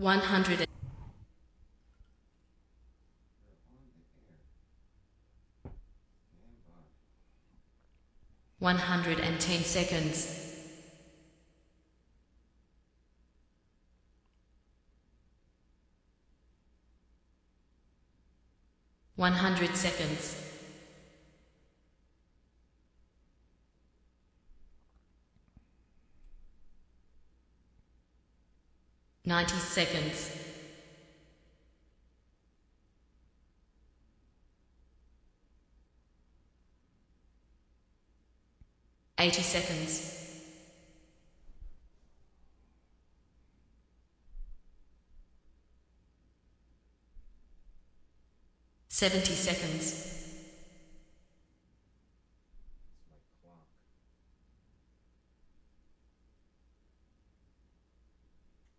100. 110 seconds. 100 seconds. 90 seconds. 80 seconds. 70 seconds.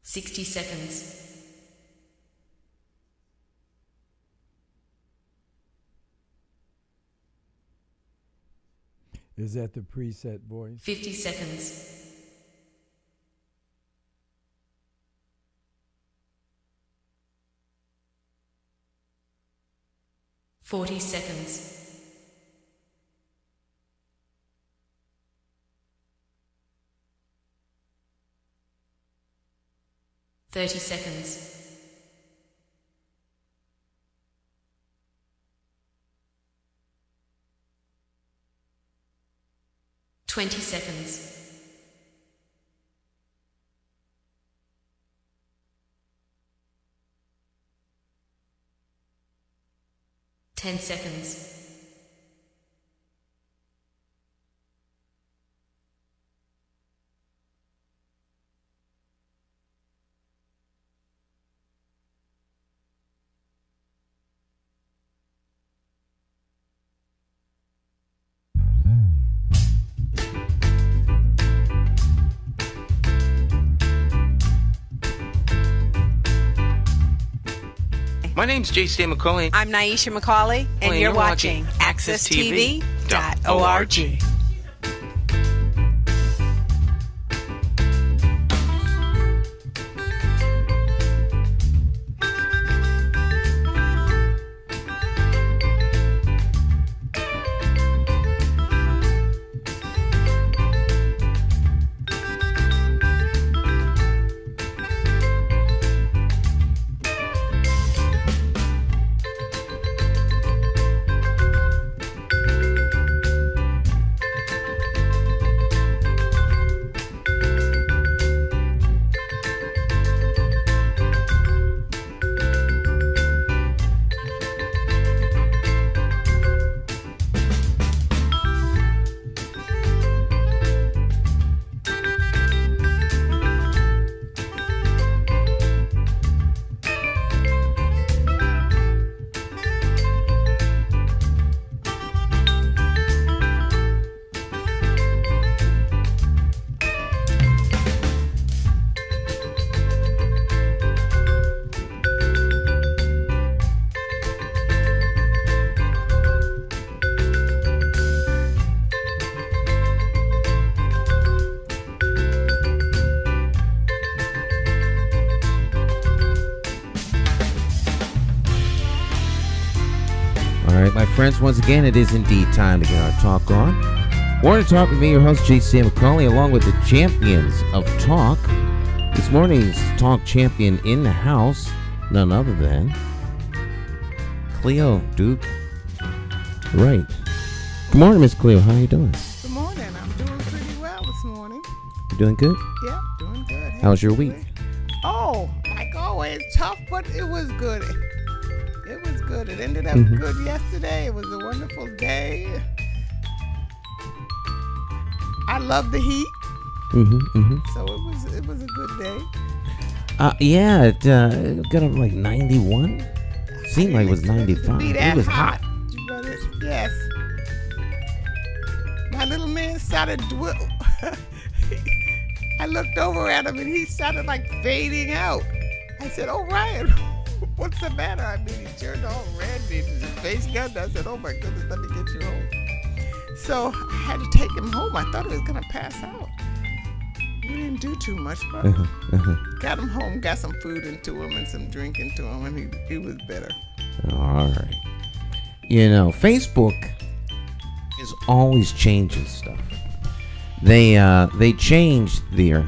60 seconds. 50 seconds. 40 seconds. 30 seconds. 20 seconds. 10 seconds. 'My name's Jay McCauley. I'm Naisha McCauley, and you're watching AccessTV.org. My friends, once again, it is indeed time to get our talk on. Want to talk with me, your host, Jay McCauley, along with the champions of talk. This morning's talk champion in the house, none other than Cleo Duke-Wright. Good morning, Miss Cleo. How are you doing? Good morning. I'm doing pretty well this morning. You doing good? Yeah, doing good. How's your week? Oh, like always, tough, but it was good. It was good. It ended up good yesterday. It was a wonderful day. I love the heat. So it was a good day. Yeah, it got up like 91. Seemed like it was 95. It was hot. Yes. My little man started I looked over at him and he started like fading out. I said, "Oh, Ryan, what's the matter?" I mean, he turned all red and his face got down. I said, "Oh my goodness, let me get you home." So I had to take him home. I thought he was going to pass out. We didn't do too much, but got him home, got some food into him and some drink into him, and he was better. All right. You know, Facebook is always changing stuff. They changed their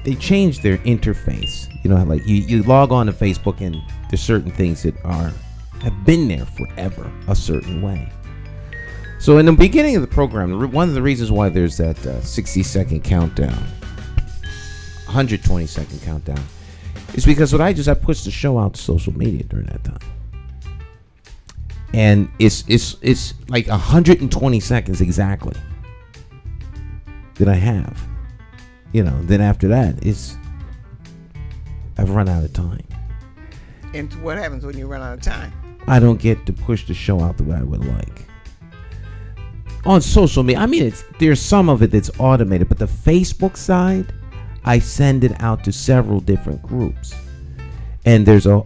interface. You know, like you log on to Facebook and there's certain things that have been there forever a certain way. So in the beginning of the program, one of the reasons why there's that 60-second countdown, 120-second countdown, is because I pushed the show out to social media during that time. And it's like 120 seconds exactly that I have. You know, then after that, I've run out of time. And what happens when you run out of time? I don't get to push the show out the way I would like. On social media, I mean, there's some of it that's automated, but the Facebook side, I send it out to several different groups. And there's a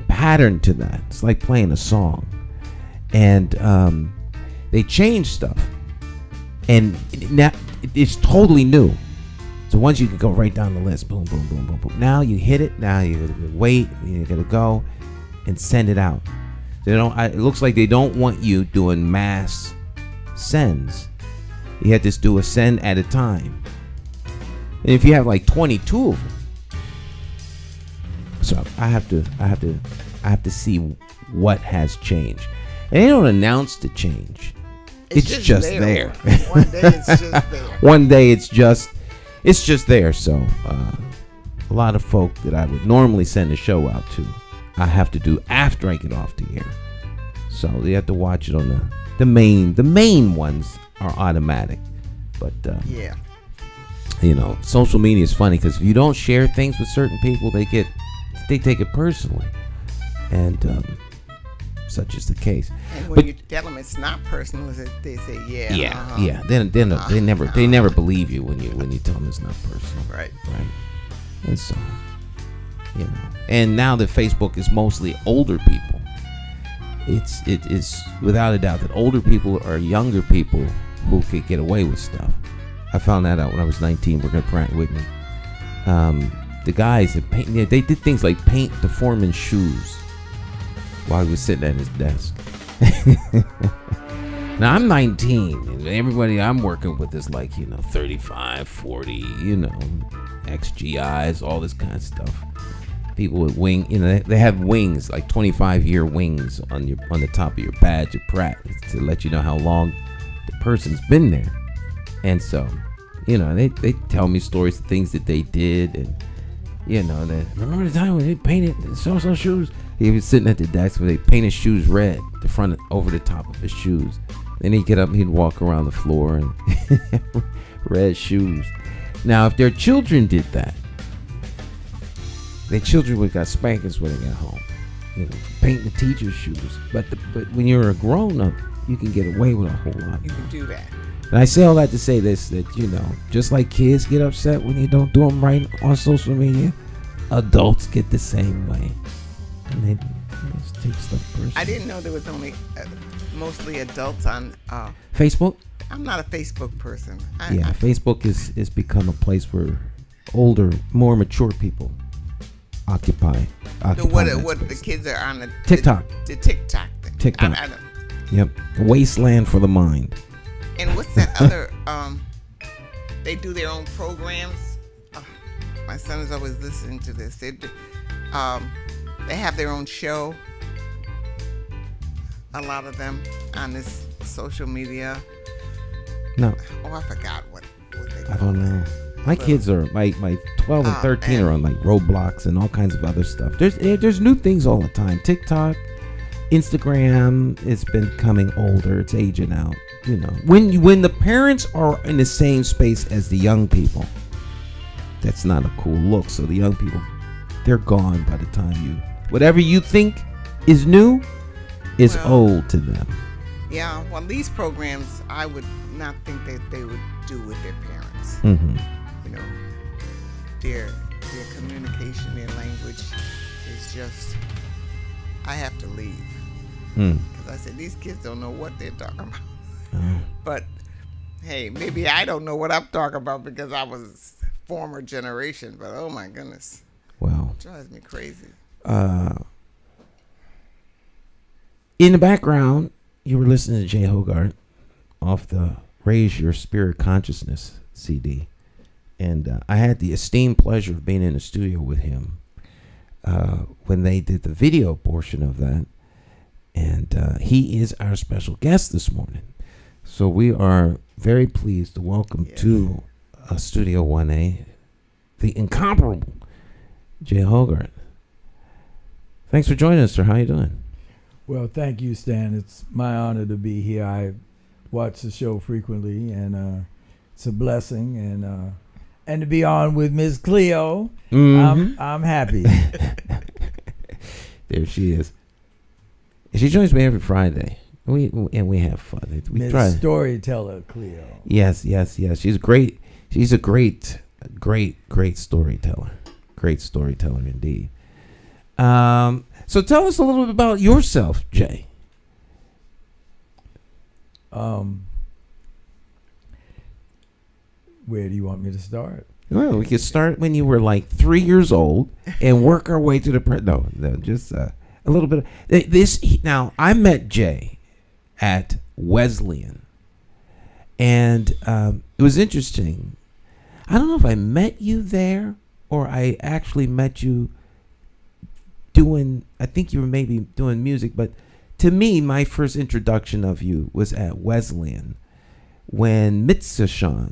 pattern to that. It's like playing a song. And they change stuff. And now it's totally new. So once you can go right down the list, boom, boom, boom, boom, boom. Now you hit it. Now you gotta wait. You gotta go and send it out. It looks like they don't want you doing mass sends. You have to do a send at a time. And if you have like 22 of them, so I have to see what has changed. And they don't announce the change. It's just there. One day it's just there. One day it's just there. So a lot of folk that I would normally send a show out to, I have to do after I get off the air. So you have to watch it on the main ones are automatic. But yeah. You know, social media is funny because if you don't share things with certain people, they take it personally. And such is the case. And when you tell them it's not personal, they say, yeah. Yeah. They never believe you when you tell them it's not personal. Right. And so, you know. And now that Facebook is mostly older people, it is without a doubt that older people are younger people who could get away with stuff. I found that out when I was 19 working at Pratt & Whitney. The guys that paint, they did things like paint the foreman's shoes while he was sitting at his desk. Now I'm 19 and everybody I'm working with is like, 35, 40, XGIs, all this kind of stuff. People with wing, they have wings, like 25-year wings on the top of your badge at Pratt to let you know how long the person's been there. And so, they tell me stories of things that they did, and remember the time when they painted so shoes. He was sitting at the desk where they painted shoes red, the front over the top of his shoes. Then he'd get up and he'd walk around the floor and red shoes. Now, if their children did that, their children would have got spankings when they got home. Painting the teacher's shoes. But when you're a grown up, you can get away with a whole lot. You can do that. And I say all that to say this, that, just like kids get upset when you don't do them right on social media, adults get the same way. And they just take stuff personally. I didn't know there was only mostly adults on Facebook. I'm not a Facebook person. Facebook is become a place where older, more mature people occupy what the kids are on the TikTok. The TikTok thing. TikTok. Yep. Wasteland for the mind. And what's that other? They do their own programs. My son is always listening to this. They have their own show. A lot of them on this social media. No. Oh, I forgot what they call I don't know. My kids are my 12 and 13 are on like Roblox and all kinds of other stuff. There's new things all the time. TikTok, Instagram, it's been coming older. It's aging out. When the parents are in the same space as the young people, that's not a cool look. So the young people, they're gone by the time whatever you think is new is old to them. Yeah, well, these programs I would not think that they would do with their parents. Mm-hmm. Their communication, their language is just, I have to leave. Because I said, these kids don't know what they're talking about. Oh. But Hey, maybe I don't know what I'm talking about because I was former generation, but oh my goodness. Well, It drives me crazy. In the background, you were listening to Jay Hoggard off the Raise Your Spirit Consciousness CD. And I had the esteemed pleasure of being in the studio with him when they did the video portion of that. And he is our special guest this morning. So we are very pleased to welcome to Studio 1A the incomparable Jay Hoggard. Thanks for joining us, sir. How you doing? Well, thank you, Stan. It's my honor to be here. I watch the show frequently, and it's a blessing. And to be on with Miss Cleo, I'm happy. There she is. She joins me every Friday. We have fun. We Miss try. Storyteller Cleo. Yes. She's great. She's a great storyteller. Great storyteller indeed. So tell us a little bit about yourself, Jay. Where do you want me to start? Well, we could start when you were like 3 years old and work our way to the no, just a little bit. Now, I met Jay at Wesleyan, and it was interesting. I don't know if I met you there or I actually met you I think you were maybe doing music, but to me, my first introduction of you was at Wesleyan when Mitzvah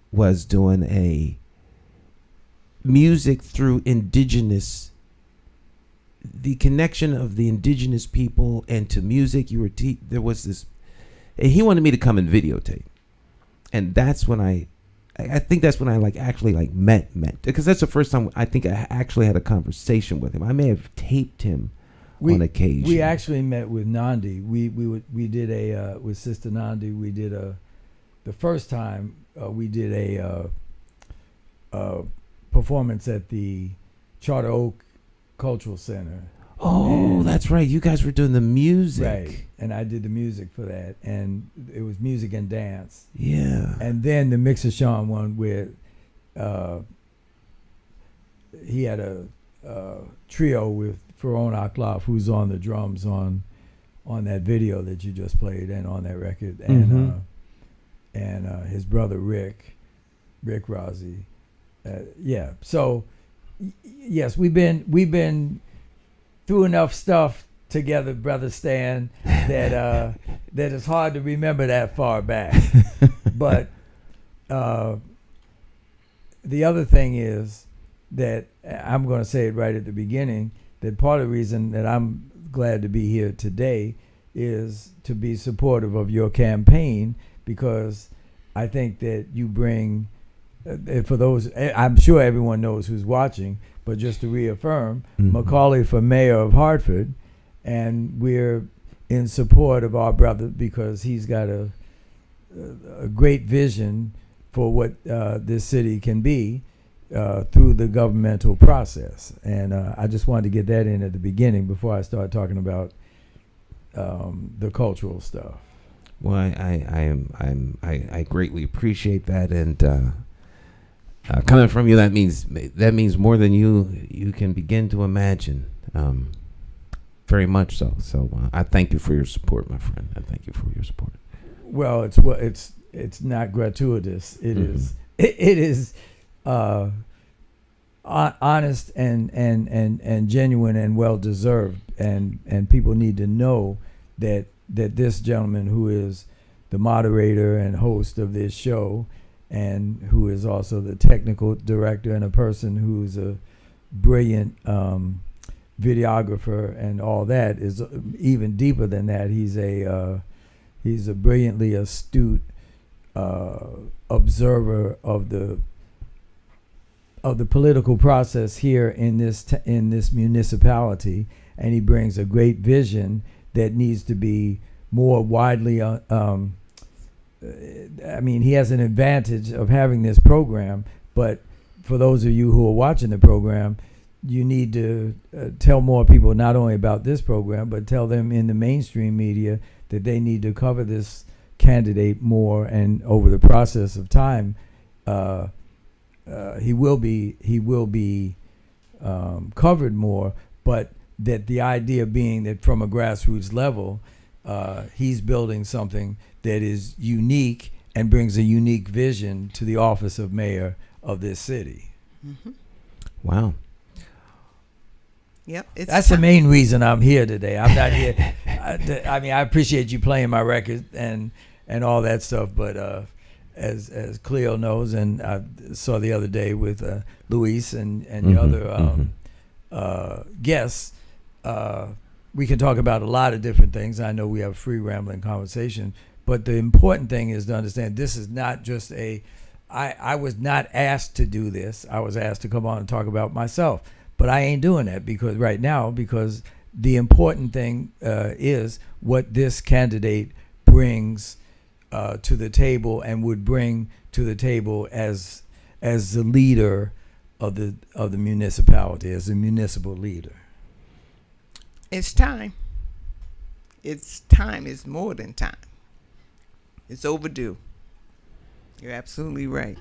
was doing a music through indigenous, the connection of the indigenous people and to music. You were there was this, and he wanted me to come and videotape, and that's when I think that's when I actually met because that's the first time I think I actually had a conversation with him. I may have taped him on occasion. We actually met with Nandi. We did a with Sister Nandi. We did the first time we did a performance at the Charter Oak Cultural Center. Oh, that's right. You guys were doing the music. Right. And I did the music for that. And it was music and dance. Yeah. And then the Mixer Sean one where he had a trio with Ferron Aklaf, who's on the drums on that video that you just played and on that record. And his brother Rick Rossi. Yeah. So, yes, we've been through enough stuff together, Brother Stan, that it's hard to remember that far back. But the other thing is that I'm going to say it right at the beginning, that part of the reason that I'm glad to be here today is to be supportive of your campaign, because I think that you bring, for those, I'm sure everyone knows who's watching, but just to reaffirm, McCauley for mayor of Hartford, and we're in support of our brother because he's got a great vision for what this city can be through the governmental process. And I just wanted to get that in at the beginning before I start talking about the cultural stuff. Well, I greatly appreciate that, and coming from you, that means more than you can begin to imagine. Very much so. So I thank you for your support, my friend. I thank you for your support. Well, it's not gratuitous. It is honest and genuine and well deserved. And people need to know that this gentleman, who is the moderator and host of this show, and who is also the technical director and a person who's a brilliant videographer and all that, is even deeper than that. He's a brilliantly astute observer of the political process here in this municipality, and he brings a great vision that needs to be more widely. He has an advantage of having this program, but for those of you who are watching the program, you need to tell more people not only about this program, but tell them in the mainstream media that they need to cover this candidate more, and over the process of time, he will be covered more. But that the idea being that from a grassroots level, he's building something that is unique and brings a unique vision to the office of mayor of this city. Mm-hmm. Wow. Yep. That's the main reason I'm here today. I'm not here. I mean, I appreciate you playing my record and all that stuff, but as Cleo knows, and I saw the other day with Luis and your other guests, we can talk about a lot of different things. I know we have a free rambling conversation, but the important thing is to understand this is not just I was not asked to do this. I was asked to come on and talk about myself. But I ain't doing that because the important thing is what this candidate brings to the table and would bring to the table as the leader of the municipality, as a municipal leader. It's time. It's time. It's more than time. It's overdue. You're absolutely right.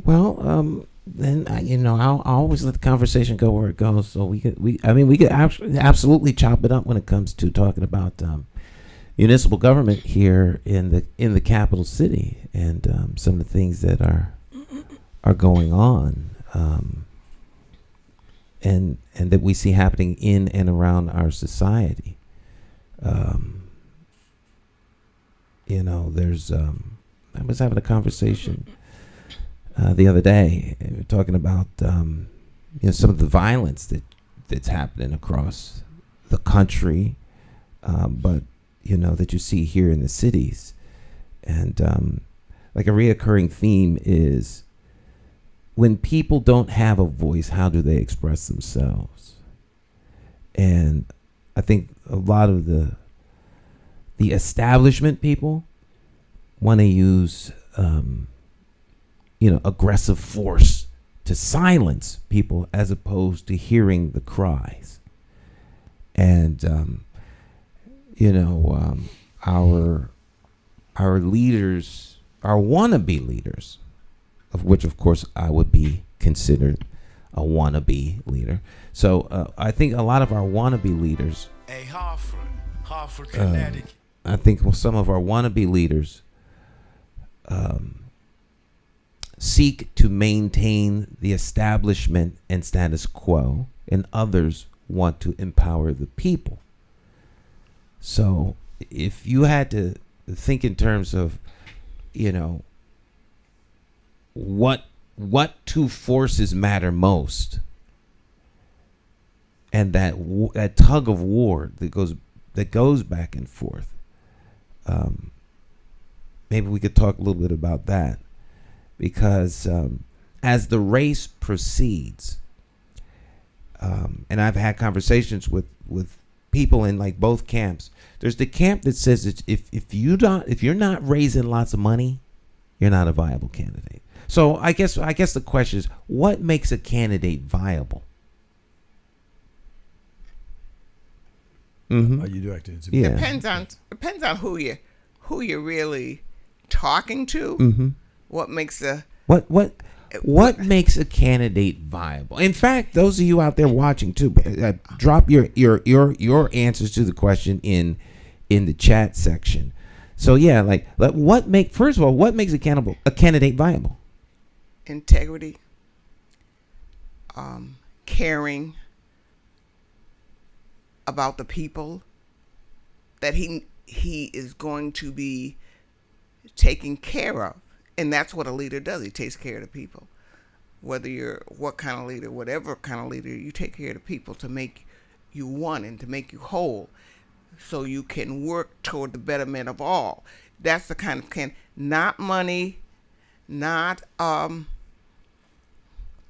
Well, then I'll always let the conversation go where it goes. So we could absolutely chop it up when it comes to talking about municipal government here in the capital city and some of the things that are going on, and that we see happening in and around our society. There's I was having a conversation the other day, we were talking about some of the violence that's happening across the country, but that you see here in the cities, and like a reoccurring theme is when people don't have a voice, how do they express themselves? And I think a lot of the establishment people want to use aggressive force to silence people as opposed to hearing the cries. And our leaders, our wannabe leaders, of which of course I would be considered a wannabe leader. So I think a lot of our wannabe leaders, Hartford, Connecticut. I think some of our wannabe leaders seek to maintain the establishment and status quo, and others want to empower the people. So if you had to think in terms of, what two forces matter most, and that tug of war that goes back and forth, maybe we could talk a little bit about that. Because as the race proceeds, and I've had conversations with people in like both camps. There's the camp that says that if you're not raising lots of money, you're not a viable candidate. So I guess the question is, what makes a candidate viable? Mm-hmm. Are you directed to? Yeah. Depends on who you're really talking to. Mm-hmm. What makes a what makes a candidate viable? In fact, those of you out there watching too, drop your answers to the question in the chat section. So yeah, what makes a candidate viable? integrity, caring about the people that he is going to be taking care of. And that's what a leader does. He takes care of the people. Whether you're what kind of leader, whatever kind of leader, you take care of the people to make you one and to make you whole, so you can work toward the betterment of all. That's the kind of not money, not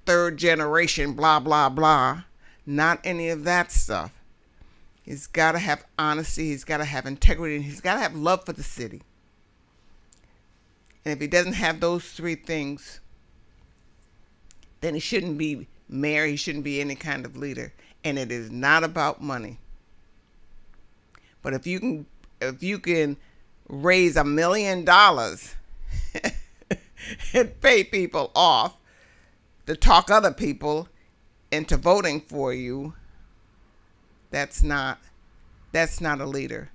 third generation, blah, blah, blah, not any of that stuff. He's got to have honesty, he's got to have integrity, and he's got to have love for the city. And if he doesn't have those three things, then he shouldn't be mayor, he shouldn't be any kind of leader. And it is not about money. But if you can raise $1 million and pay people off to talk other people into voting for you, that's not a leader.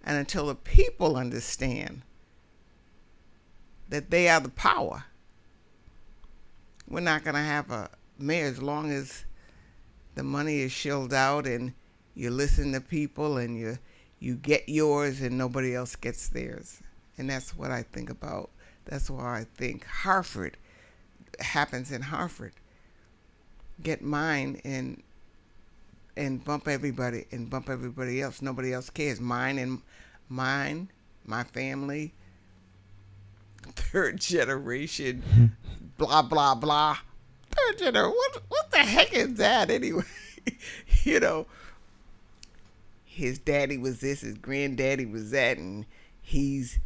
And until the people understand that they are the power, we're not going to have a mayor as long as the money is shilled out and you listen to people and you get yours and nobody else gets theirs. And that's what I think about. That's why I think Hartford happens in Hartford. Get mine and bump everybody else. Nobody else cares. Mine, my family, third generation, blah, blah, blah. Third generation, what the heck is that anyway? You know, his daddy was this, his granddaddy was that, and he's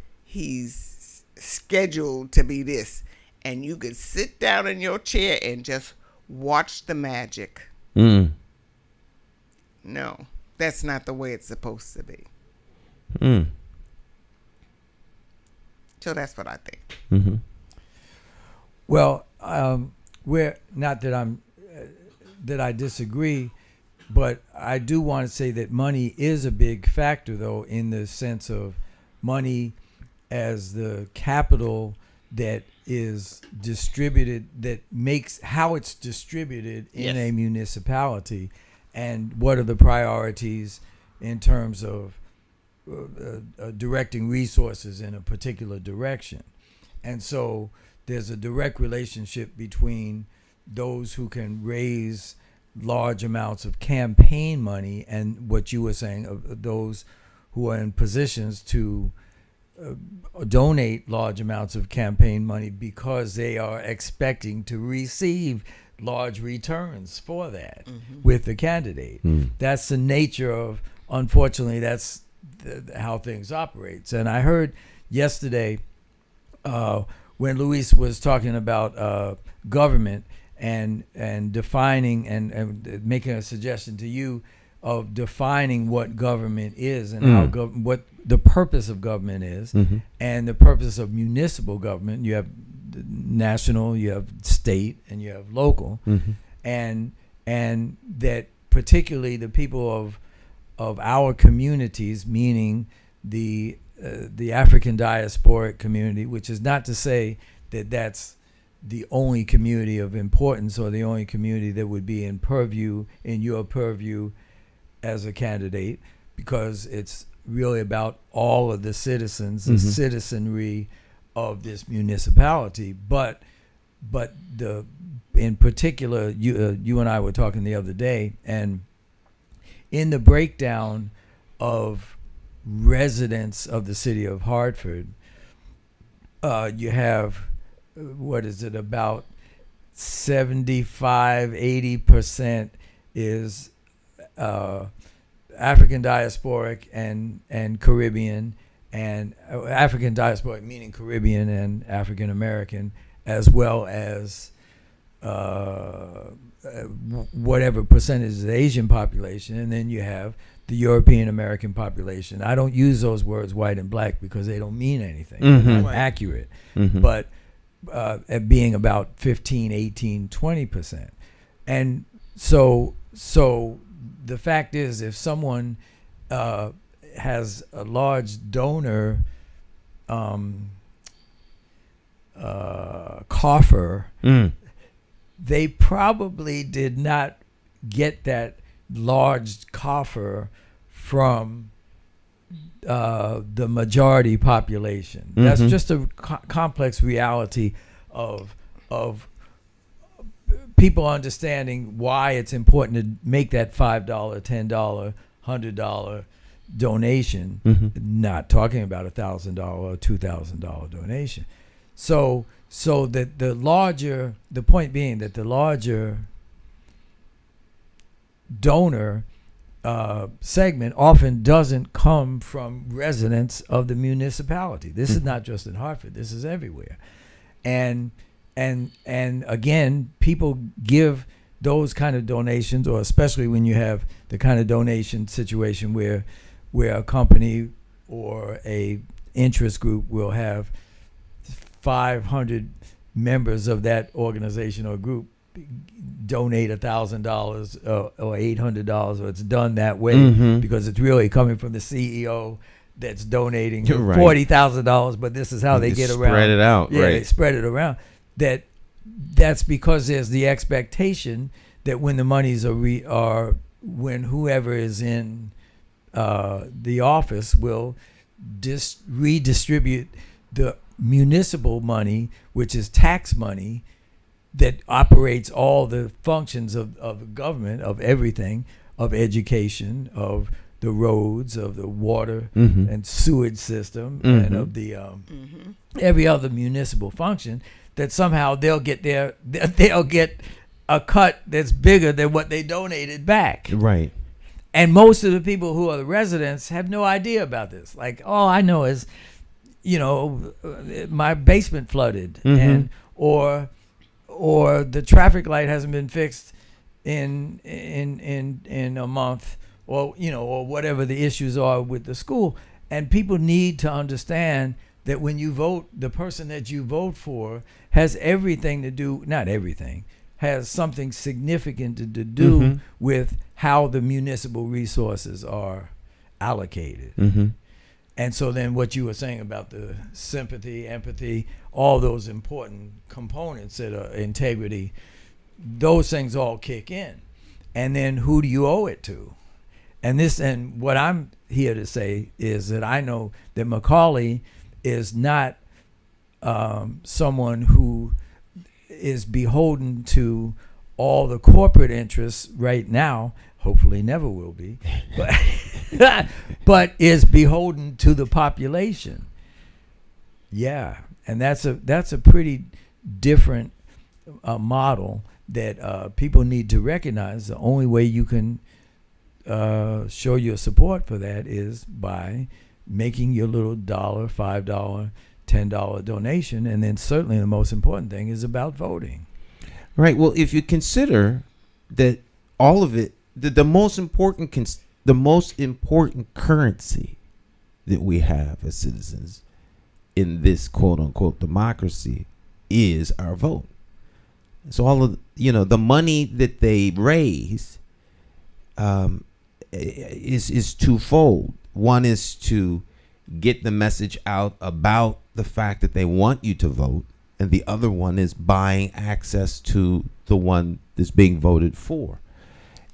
scheduled to be this. And you could sit down in your chair and just watch the magic. No, that's not the way it's supposed to be. So that's what I think. Mm-hmm. Well, we're not that that I disagree, but I do want to say that money is a big factor, though, in the sense of money as the capital that is distributed, that makes how it's distributed in a municipality, and what are the priorities in terms of directing resources in a particular direction. And so there's a direct relationship between those who can raise large amounts of campaign money and what you were saying of those who are in positions to donate large amounts of campaign money because they are expecting to receive large returns for that with the candidate. That's the nature of, unfortunately, that's how things operate. And I heard yesterday when Luis was talking about government and defining and making a suggestion to you of defining what government is and how what the purpose of government is, and the purpose of municipal government. You have national, you have state, and you have local, and that particularly the people of our communities, meaning the African diasporic community, which is not to say that that's the only community of importance or the only community that would be in your purview as a candidate, because it's really about all of the citizens, the citizenry of this municipality. But in particular, you and I were talking the other day, and in the breakdown of residents of the city of Hartford, you have, what is it, about 75-80% is African diasporic and Caribbean, and African diasporic meaning Caribbean and African American, as well as whatever percentage of the Asian population, and then you have the European American population. I don't use those words white and black because they don't mean anything. They're not accurate. But at being about 15, 18, 20%. And so the fact is, if someone has a large donor coffer, they probably did not get that large coffer from the majority population. That's just a complex reality of people understanding why it's important to make that $5, $10, $100 donation, not talking about $1,000 or $2,000 donation. So that the point being that the larger donor segment often doesn't come from residents of the municipality. This is not just in Hartford. This is everywhere. And again, people give those kind of donations, or especially when you have the kind of donation situation where a company or a interest group will have 500 members of that organization or group donate $1,000 or $800, or it's done that way because it's really coming from the CEO that's donating Right. $40,000. But this is how they get around. Spread it out, Yeah, right. they spread it around. That's because there's the expectation that when the monies are when whoever is in the office will redistribute the municipal money, which is tax money that operates all the functions of government, of everything, of education, of the roads, of the water and sewage system, and of the every other municipal function, that somehow they'll get a cut that's bigger than what they donated back. Right. And most of the people who are the residents have no idea about this. Like, all I know is, my basement flooded, and or the traffic light hasn't been fixed in a month, or whatever the issues are with the school. And people need to understand that when you vote, the person that you vote for has everything to do, not everything, has something significant to do with how the municipal resources are allocated. And so then what you were saying about the sympathy, empathy, all those important components that are integrity, those things all kick in. And then who do you owe it to? And what I'm here to say is that I know that McCauley is not someone who is beholden to all the corporate interests right now, hopefully never will be, but is beholden to the population. Yeah, and that's a pretty different model that people need to recognize. The only way you can show your support for that is by making your little $1, $5, $10 donation, and then certainly the most important thing is about voting. Right. Well, if you consider that all of it, the most important currency that we have as citizens in this quote unquote democracy is our vote. So all of the money that they raise is twofold. One is to get the message out about the fact that they want you to vote, and the other one is buying access to the one that's being voted for.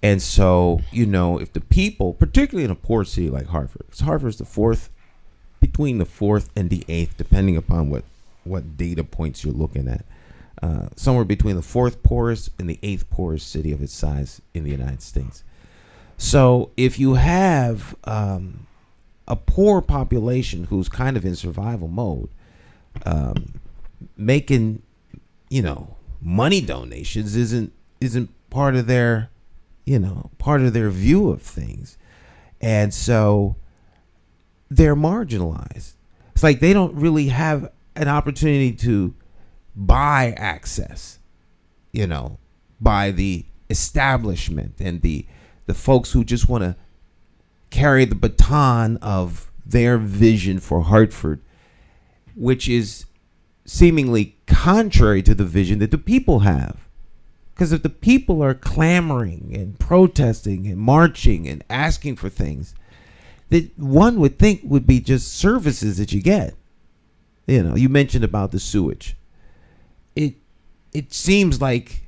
And so, if the people, particularly in a poor city like Hartford, because Hartford's between the fourth and the eighth, depending upon what data points you're looking at, somewhere between the fourth poorest and the eighth poorest city of its size in the United States. So if you have a poor population who's kind of in survival mode, making money donations isn't part of their view of things, and so they're marginalized. It's like they don't really have an opportunity to buy access, by the establishment and the folks who just want to carry the baton of their vision for Hartford, which is seemingly contrary to the vision that the people have. Because if the people are clamoring and protesting and marching and asking for things that one would think would be just services that you get, you mentioned about the sewage. It seems like,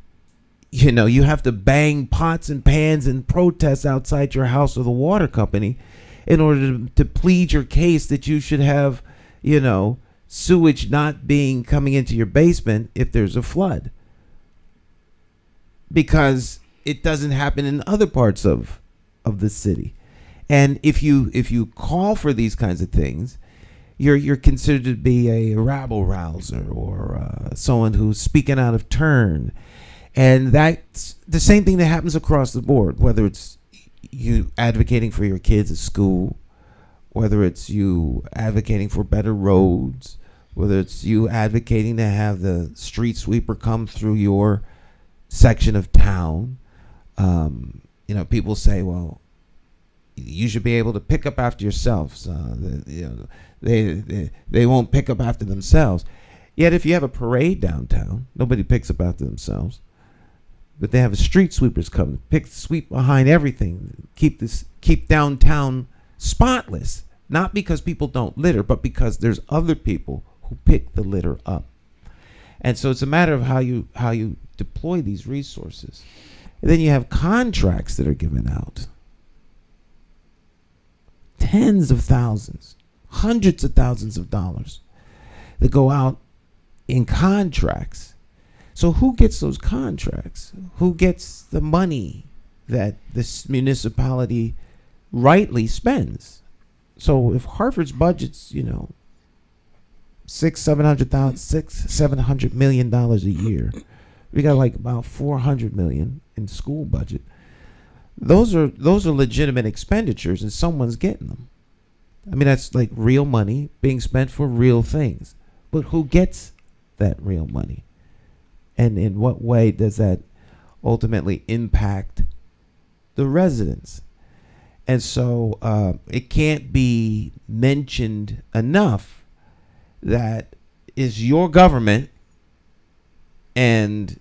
you have to bang pots and pans and protest outside your house or the water company in order to plead your case that you should have, sewage not coming into your basement if there's a flood. Because it doesn't happen in other parts of the city. And if you call for these kinds of things, you're considered to be a rabble rouser or someone who's speaking out of turn. And that's the same thing that happens across the board, whether it's you advocating for your kids at school, whether it's you advocating for better roads, whether it's you advocating to have the street sweeper come through your section of town. People say, well, you should be able to pick up after yourselves. They won't pick up after themselves. Yet if you have a parade downtown, nobody picks up after themselves. But they have street sweepers come, sweep behind everything, keep downtown spotless. Not because people don't litter, but because there's other people who pick the litter up. And so it's a matter of how you deploy these resources. And then you have contracts that are given out. Tens of thousands, hundreds of thousands of dollars that go out in contracts. So who gets those contracts? Who gets the money that this municipality rightly spends? So if Harvard's budget's, $700 million a year, we got like about $400 million in school budget. Those are legitimate expenditures, and someone's getting them. I mean, that's like real money being spent for real things. But who gets that real money? And in what way does that ultimately impact the residents? And so it can't be mentioned enough that is your government, and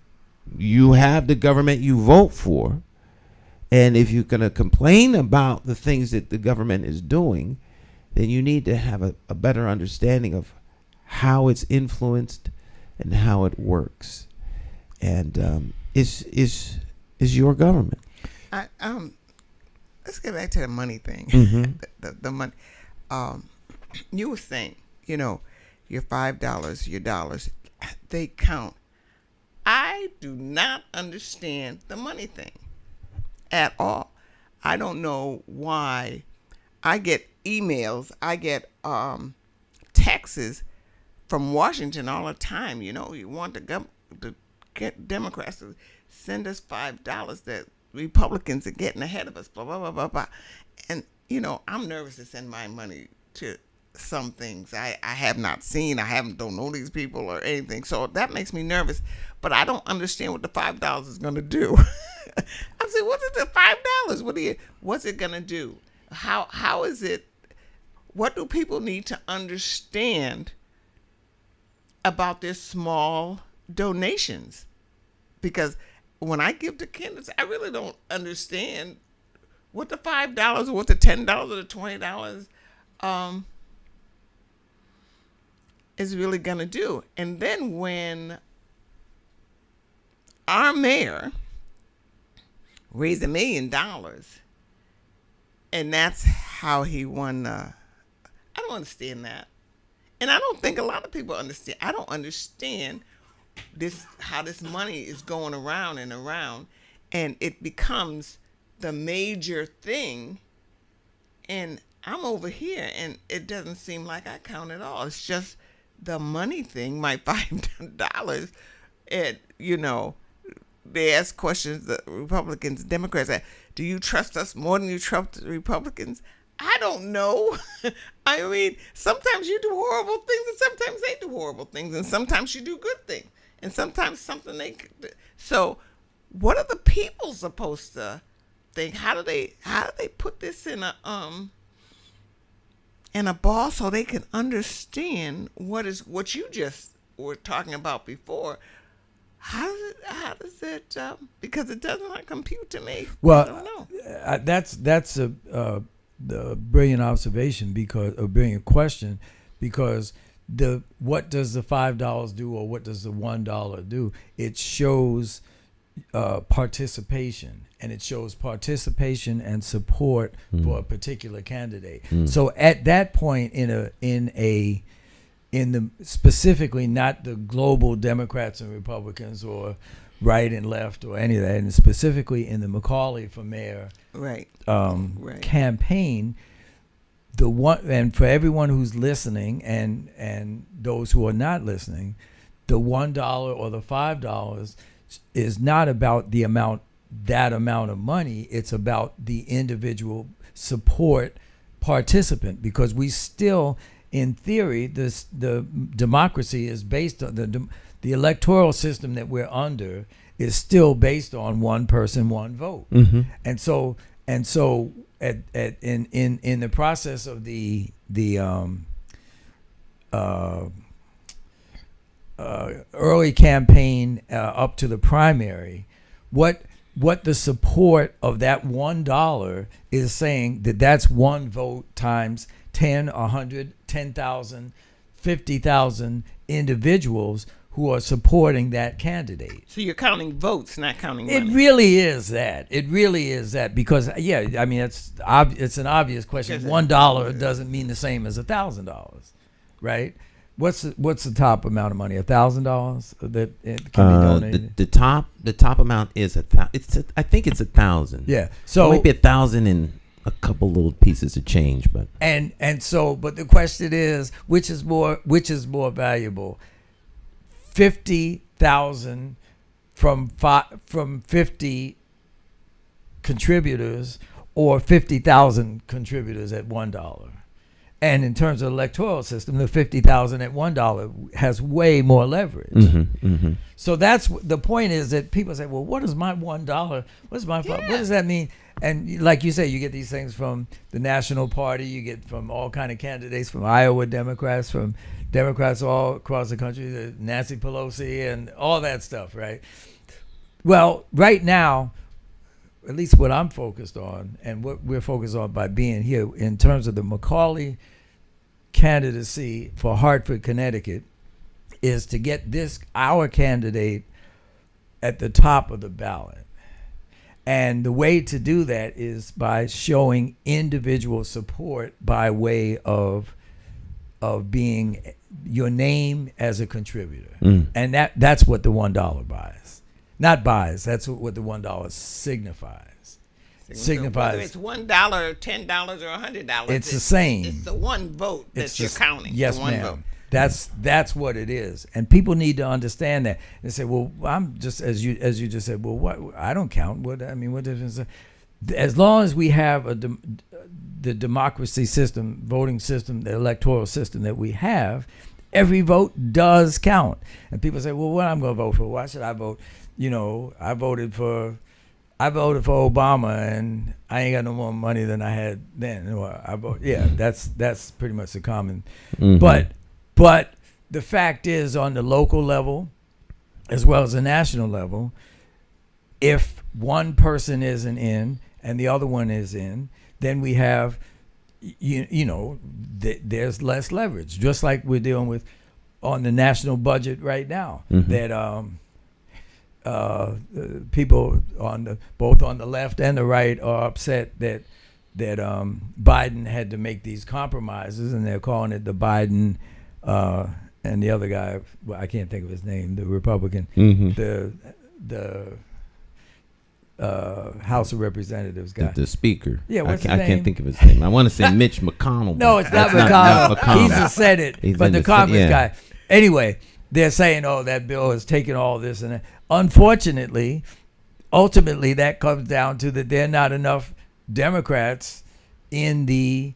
you have the government you vote for. And if you're going to complain about the things that the government is doing, then you need to have a better understanding of how it's influenced and how it works. And is your government. Let's get back to the money thing. Mm-hmm. the money. You were saying, your $5, your dollars, they count. I do not understand the money thing at all. I don't know why. I get emails, I get texts from Washington all the time. You want to get Democrats to send us $5 that Republicans are getting ahead of us, blah, blah, blah, blah, blah. And, I'm nervous to send my money to some things I have not seen. Don't know these people or anything. So that makes me nervous. But I don't understand what the $5 is going to do. I'm saying, what is the $5? What's it going to do? How is it? What do people need to understand about their small donations? Because when I give to candidates, I really don't understand what the $5 or what the $10 or the $20 is really going to do. And then when our mayor raised $1 million, and that's how he won, I don't understand that. And I don't think a lot of people understand. I don't understand how this money is going around and around, and it becomes the major thing, and I'm over here and it doesn't seem like I count at all. It's just the money thing, my $5. And they ask questions, the Republicans, Democrats, do you trust us more than you trust the Republicans? I don't know. I mean, sometimes you do horrible things and sometimes they do horrible things, and sometimes you do good things. And sometimes something so what are the people supposed to think? How do they put this in a ball so they can understand what you just were talking about before? How does it because it does not compute to me. Well, I don't know. That's the brilliant observation, because a brilliant question, because what does the $5 do, or what does the $1 do? It shows participation, and it shows participation and support for a particular candidate. So at that point, specifically not the global Democrats and Republicans or right and left or any of that, and specifically in the McCauley for mayor campaign. And for everyone who's listening and those who are not listening, the $1 or the $5 is not about that amount of money. It's about the individual support participant, because we still, in theory, the democracy is based on the electoral system that we're under is still based on one person, one vote. And so in the process of the early campaign up to the primary, what the support of that $1 is saying that's one vote times 10, 100, 10,000, 50,000 individuals who are supporting that candidate. So you're counting votes, not counting It money. really is that. It really is that because I mean it's an obvious question. $1 doesn't mean the same as $1,000, right? What's the top amount of money? $1,000 that it can be donated. The top amount is I think it's 1,000. Yeah. So it might be 1,000 and a couple little pieces of change, but but the question is, which is more valuable? 50,000 from 50 contributors or 50,000 contributors at $1. And in terms of electoral system, the 50,000 at $1 has way more leverage. So that's the point is that people say, well, what is my $1? What's my what does that mean? And like you say, you get these things from the National Party, you get from all kind of candidates, from Iowa Democrats, from Democrats all across the country, Nancy Pelosi and all that stuff, right? Well, right now, at least what I'm focused on and what we're focused on by being here in terms of the McCauley candidacy for Hartford, Connecticut, is to get our candidate at the top of the ballot. And the way to do that is by showing individual support by way of being your name as a contributor. And that's what the $1 buys. Not buys, that's what the $1 signifies. Whether it's $1, $10, or $100, it's the same. It's the one vote that you're counting. Yes, the one ma'am. vote. That's what it is, and people need to understand that. And say, well, I'm just as you just said. Well, what I don't count. What difference? As long as we have the democracy system, voting system, the electoral system that we have, every vote does count. And people say, well, what I'm going to vote for? Why should I vote? I voted for Obama, and I ain't got no more money than I had then. That's pretty much the common. But the fact is, on the local level, as well as the national level, if one person isn't in and the other one is in, then we have, there's less leverage. Just like we're dealing with on the national budget right now, that people both on the left and the right are upset that Biden had to make these compromises, and they're calling it the Biden and the other guy, I can't think of his name, the Republican, the House of Representatives guy, the speaker. Yeah, what's his name? I can't think of his name. I want to say Mitch McConnell. No, it's not McConnell. He's the Senate, but the Congress guy. Anyway, they're saying, that bill has taken all this and that. Unfortunately, ultimately, that comes down to that there are not enough Democrats in the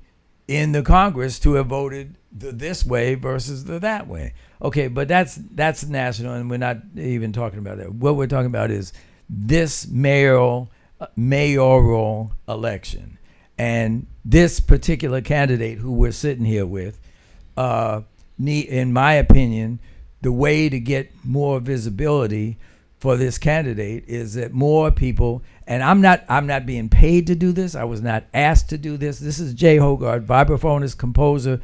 Congress to have voted this way versus the that way. Okay, but that's national, and we're not even talking about that. What we're talking about is this mayoral election, and this particular candidate who we're sitting here with, in my opinion, the way to get more visibility for this candidate is that more people, and I'm not being paid to do this. I was not asked to do this. This is Jay Hoggard, vibraphonist, composer,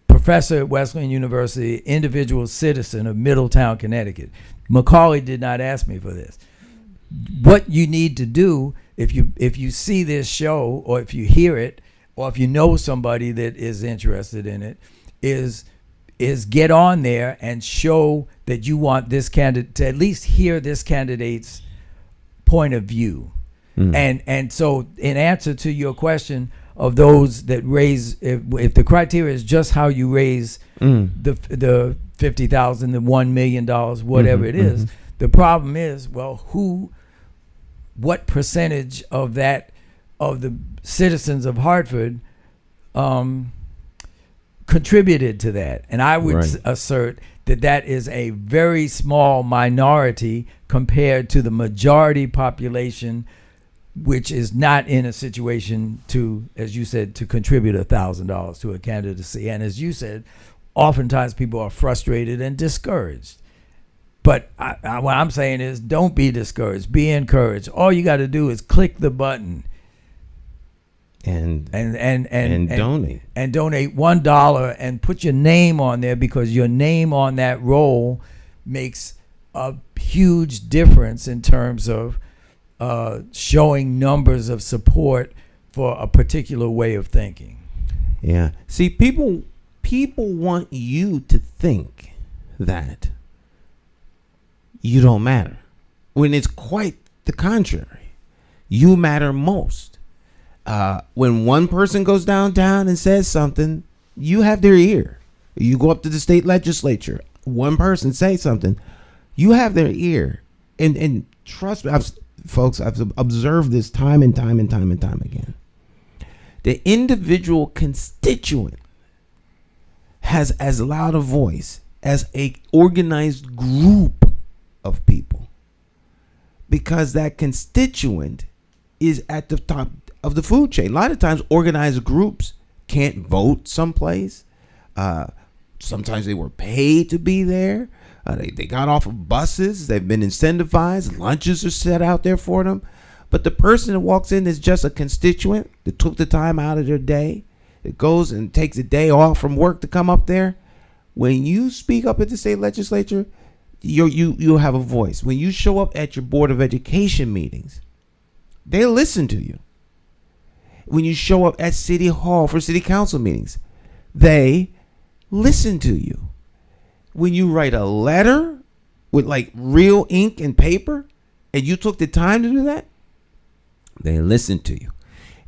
professor at Wesleyan University, individual citizen of Middletown, Connecticut. McCauley did not ask me for this. What you need to do, if you see this show, or if you hear it, or if you know somebody that is interested in it, is get on there and show that you want this candidate to at least hear this candidate's point of view. And so in answer to your question of those that raise, if the criteria is just how you raise the $50,000, the $1 million, whatever it is, the problem is, what percentage of the citizens of Hartford contributed to that? And I would assert that is a very small minority compared to the majority population which is not in a situation to, as you said, to contribute $1,000 to a candidacy. And as you said, oftentimes people are frustrated and discouraged. But what I'm saying is, don't be discouraged. Be encouraged. All you got to do is click the button and donate. And donate $1 and put your name on there, because your name on that roll makes a huge difference in terms of showing numbers of support for a particular way of thinking. Yeah. See, people want you to think that you don't matter, when it's quite the contrary. You matter most. When one person goes downtown and says something, you have their ear. You go up to the state legislature, one person say something, you have their ear. And trust me, folks, I've observed this time and time again. The individual constituent has as loud a voice as a organized group of people, because that constituent is at the top of the food chain. A lot of times organized groups can't vote someplace. Sometimes they were paid to be there. They got off of buses. They've been incentivized. Lunches are set out there for them. But the person that walks in is just a constituent that took the time out of their day, that goes and takes a day off from work to come up there. When you speak up at the state legislature, you have a voice. When you show up at your Board of Education meetings, they listen to you. When you show up at City Hall for City Council meetings, they listen to you. When you write a letter with like real ink and paper, and you took the time to do that, they listen to you.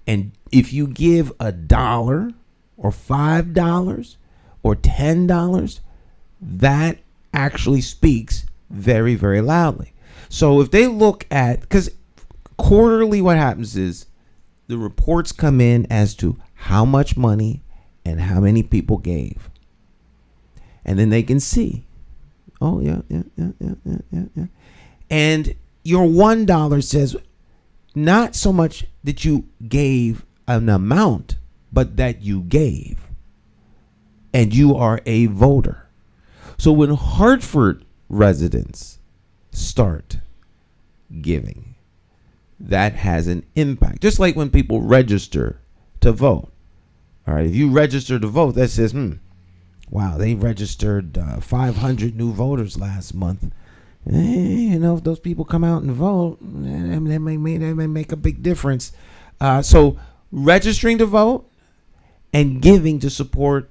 And if you give $1 or $5 or $10, that actually speaks very, very loudly. So if they look at, because quarterly what happens is the reports come in as to how much money and how many people gave. And then they can see, oh, yeah. And your $1 says not so much that you gave an amount, but that you gave. And you are a voter. So when Hartford residents start giving, that has an impact. Just like when people register to vote. All right, if you register to vote, that says, wow, they registered 500 new voters last month. If those people come out and vote, that may make a big difference. So registering to vote and giving to support,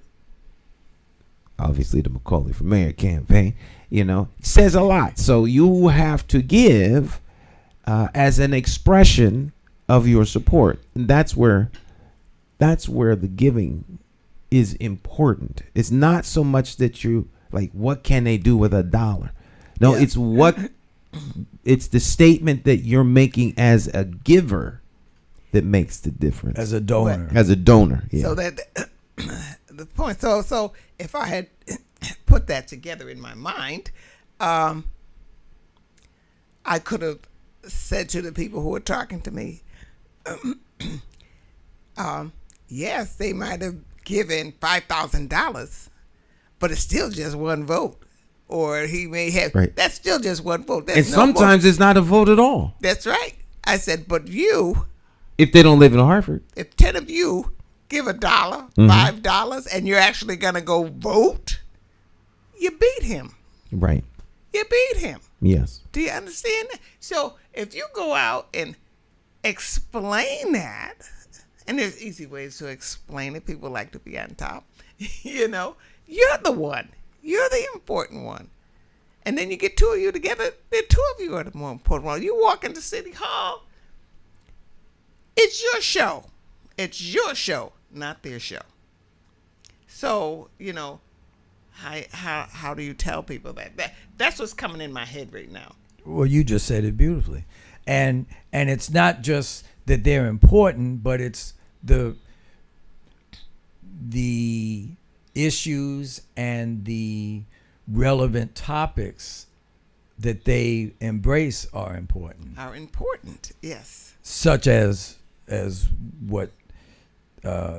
obviously, the McCauley for Mayor campaign, says a lot. So you have to give as an expression of your support. And that's where the giving is important. It's not so much that you like, what can they do with $1? No, yeah. It's the statement that you're making as a giver that makes the difference. As a donor. Yeah. So that the point. So if I had put that together in my mind, I could have said to the people who were talking to me, yes, they might have given $5,000, but it's still just one vote. Or he may have, right. That's still just one vote. And sometimes it's not a vote at all. That's right. I said, but you, if they don't live in Hartford, if 10 of you give $1, $5, and you're actually going to go vote, you beat him. Right. You beat him. Yes. Do you understand that? So if you go out and explain that, and there's easy ways to explain it. People like to be on top. You're the one. You're the important one. And then you get two of you together. The two of you are the more important one. You walk into City Hall. It's your show. It's your show, not their show. So, how do you tell people that? That's what's coming in my head right now. Well, you just said it beautifully. And it's not just that they're important, but it's the issues and the relevant topics that they embrace are important. Are important, yes. Such as what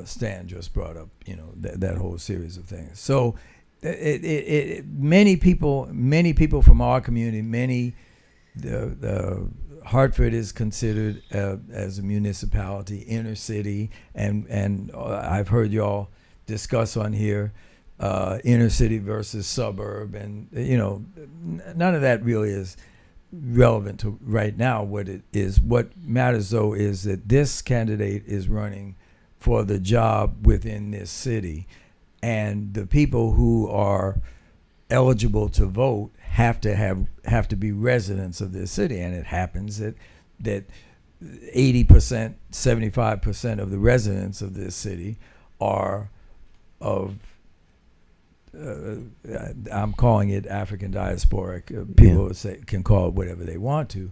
Stan just brought up, that whole series of things. So many people from our community, the Hartford is considered as a municipality, inner city, and I've heard y'all discuss on here inner city versus suburb, and none of that really is relevant to right now. What matters though is that this candidate is running for the job within this city, and the people who are eligible to vote have to be residents of this city. And it happens that 80%, 75% of the residents of this city are of I'm calling it African diasporic. People can call it whatever they want to,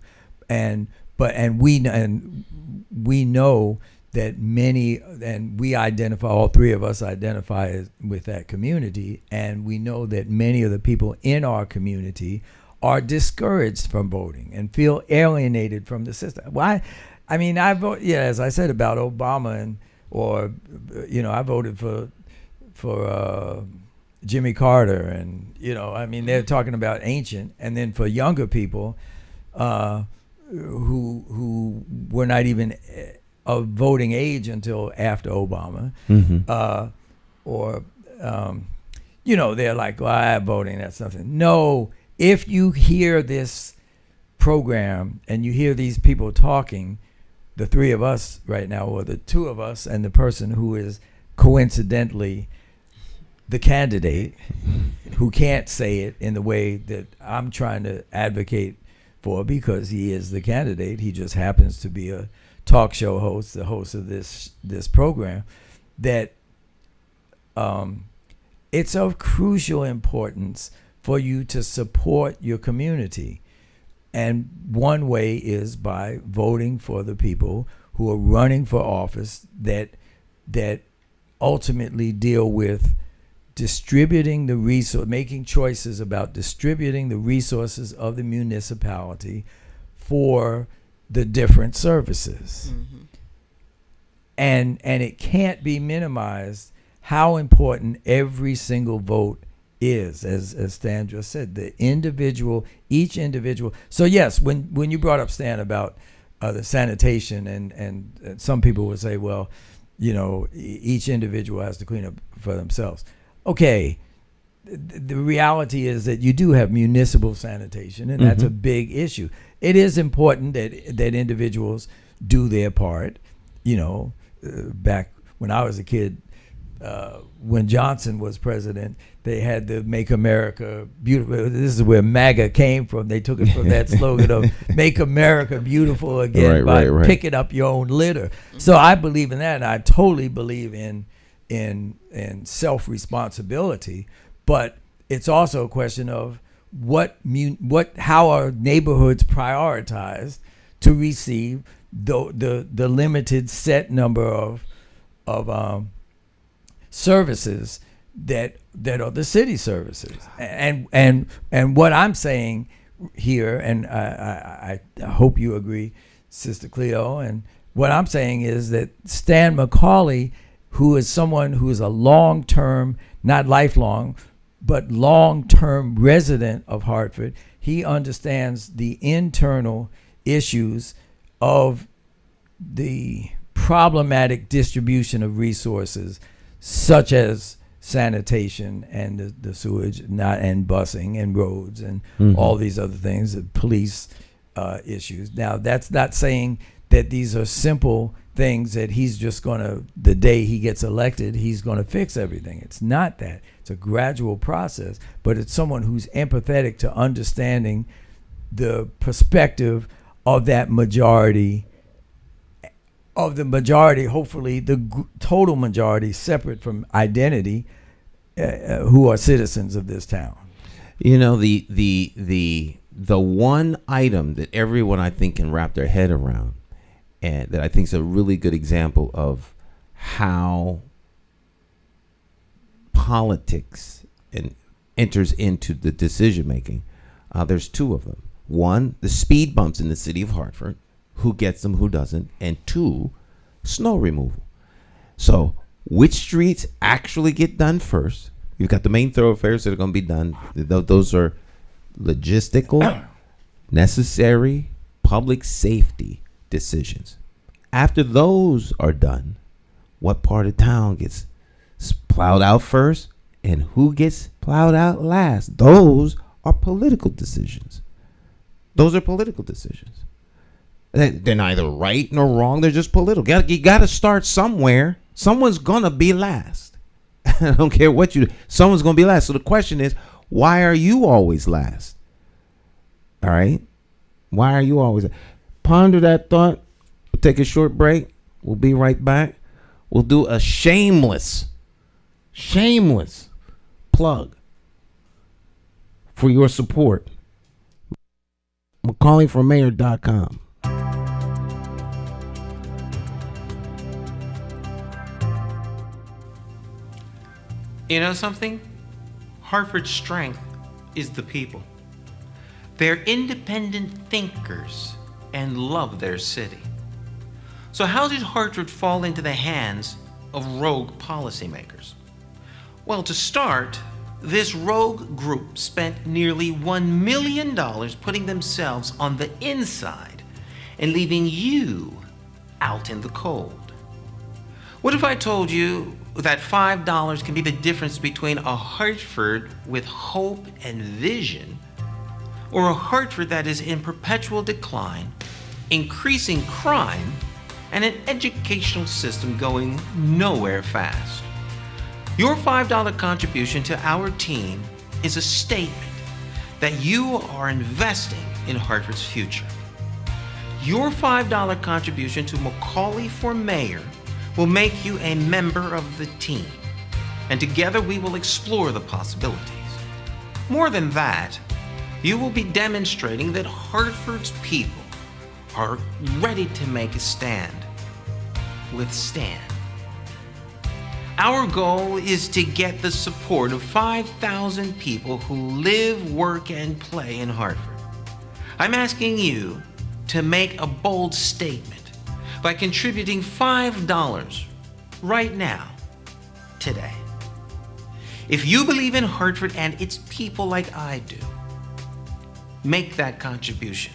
and we know that many, and we identify, all three of us identify with that community, and we know that many of the people in our community are discouraged from voting and feel alienated from the system. Why? I mean, I vote, as I said about Obama, I voted for Jimmy Carter, and they're talking about ancient, and then for younger people who were not even of voting age until after Obama, they're like, well, I'm voting, that's nothing. No, if you hear this program and you hear these people talking, the three of us right now, or the two of us and the person who is coincidentally the candidate, who can't say it in the way that I'm trying to advocate for because he is the candidate, he just happens to be a talk show host, the host of this program, that it's of crucial importance for you to support your community. And one way is by voting for the people who are running for office that ultimately deal with distributing the resource, making choices about distributing the resources of the municipality for the different services. And it can't be minimized how important every single vote is, as Stan just said, each individual. So yes, when you brought up, Stan, about the sanitation, and some people would say, well, each individual has to clean up for themselves. Okay, the reality is that you do have municipal sanitation, and that's a big issue. It is important that individuals do their part. Back when I was a kid, when Johnson was president, they had the Make America Beautiful. This is where MAGA came from. They took it from that slogan of Make America Beautiful Again by picking up your own litter. So I believe in that, and I totally believe in self-responsibility. But it's also a question of how are neighborhoods prioritized to receive the limited set number of services that are the city services. And what I'm saying here, and I hope you agree, Sister Cleo, and what I'm saying is that Stan McCauley, who is someone who is a long-term, not lifelong, but long-term resident of Hartford, he understands the internal issues of the problematic distribution of resources, such as sanitation and the sewage, and busing and roads and all these other things, police issues. Now, that's not saying that these are simple things that he's just the day he gets elected, he's going to fix everything. It's not that. It's a gradual process, but it's someone who's empathetic to understanding the perspective of that majority, hopefully the total majority, separate from identity, who are citizens of this town. The one item that everyone, I think, can wrap their head around, and that I think is a really good example of how politics enters into the decision making. There's two of them. One, the speed bumps in the city of Hartford. Who gets them, who doesn't. And two, snow removal. So which streets actually get done first? You've got the main thoroughfares that are going to be done. Those are logistical, necessary, public safety decisions. After those are done, what part of town gets plowed out first and who gets plowed out last? Those are political decisions. Those are political decisions. They're neither right nor wrong. They're just political. You got to start somewhere. Someone's going to be last. I don't care what you do. Someone's going to be last. So the question is, why are you always last? All right? Why are you always last? Ponder that thought. We'll take a short break. We'll be right back. We'll do a shameless plug for your support. McCauleyformayor.com. You know something? Hartford's strength is the people. They're independent thinkers and love their city. So how did Hartford fall into the hands of rogue policymakers? Well, to start, this rogue group spent nearly $1 million putting themselves on the inside and leaving you out in the cold. What if I told you that $5 can be the difference between a Hartford with hope and vision or a Hartford that is in perpetual decline, increasing crime, and an educational system going nowhere fast? Your $5 contribution to our team is a statement that you are investing in Hartford's future. Your $5 contribution to McCauley for Mayor will make you a member of the team, and together we will explore the possibilities. More than that, you will be demonstrating that Hartford's people are ready to make a stand with Stan. Our goal is to get the support of 5,000 people who live, work, and play in Hartford. I'm asking you to make a bold statement by contributing $5 right now, today. If you believe in Hartford and its people like I do, make that contribution.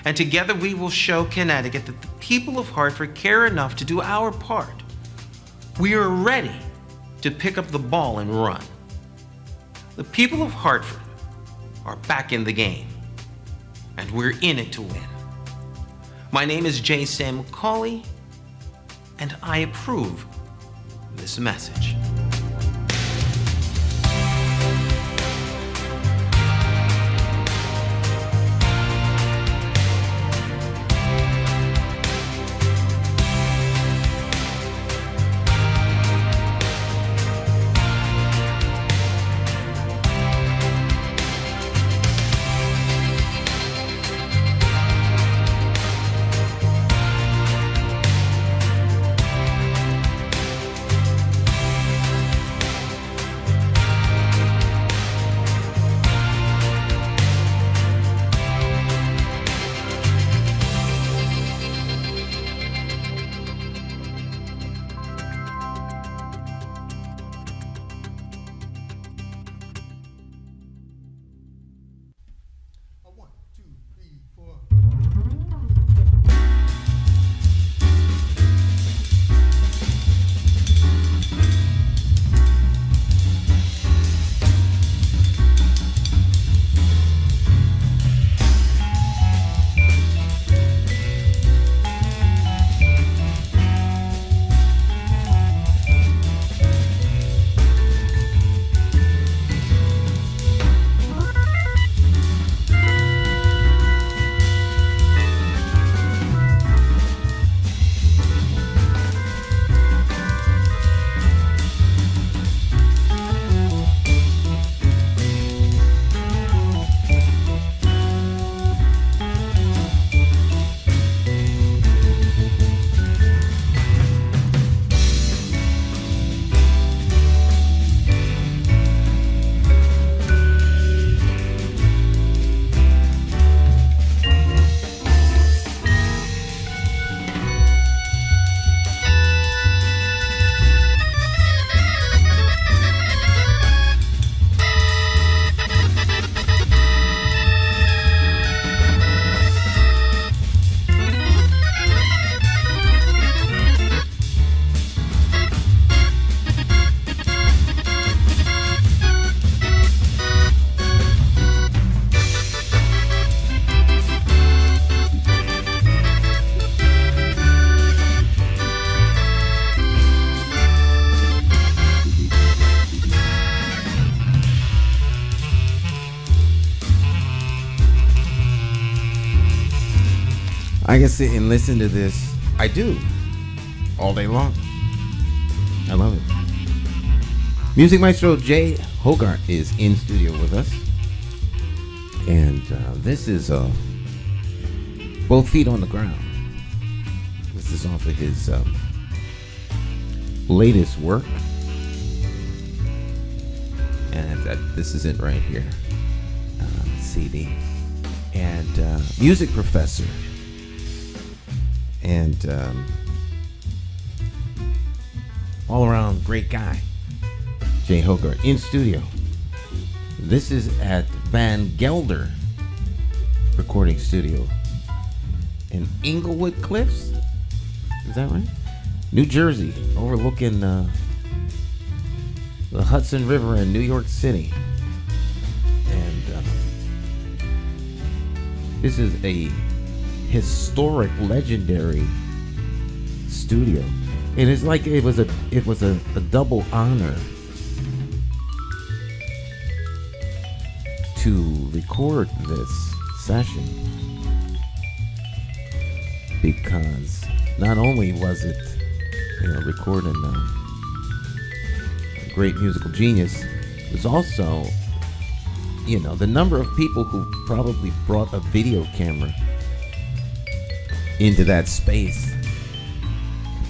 And together we will show Connecticut that the people of Hartford care enough to do our part. We are ready to pick up the ball and run. The people of Hartford are back in the game, and we're in it to win. My name is Jay McCauley, and I approve this message. I can sit and listen to this. I do. All day long. I love it. Music Maestro Jay Hoggard is in studio with us. And this is Both Feet on the Ground. This is off of his latest work. And this is it right here. CD. And music professor. And all around great guy. Jay Hoggard in studio. This is at Van Gelder Recording Studio in Inglewood Cliffs. Is that right? New Jersey, overlooking the Hudson River in New York City. And this is a historic, legendary studio. And it's like it was a double honor to record this session, because not only was it, recording a great musical genius, it was also, the number of people who probably brought a video camera into that space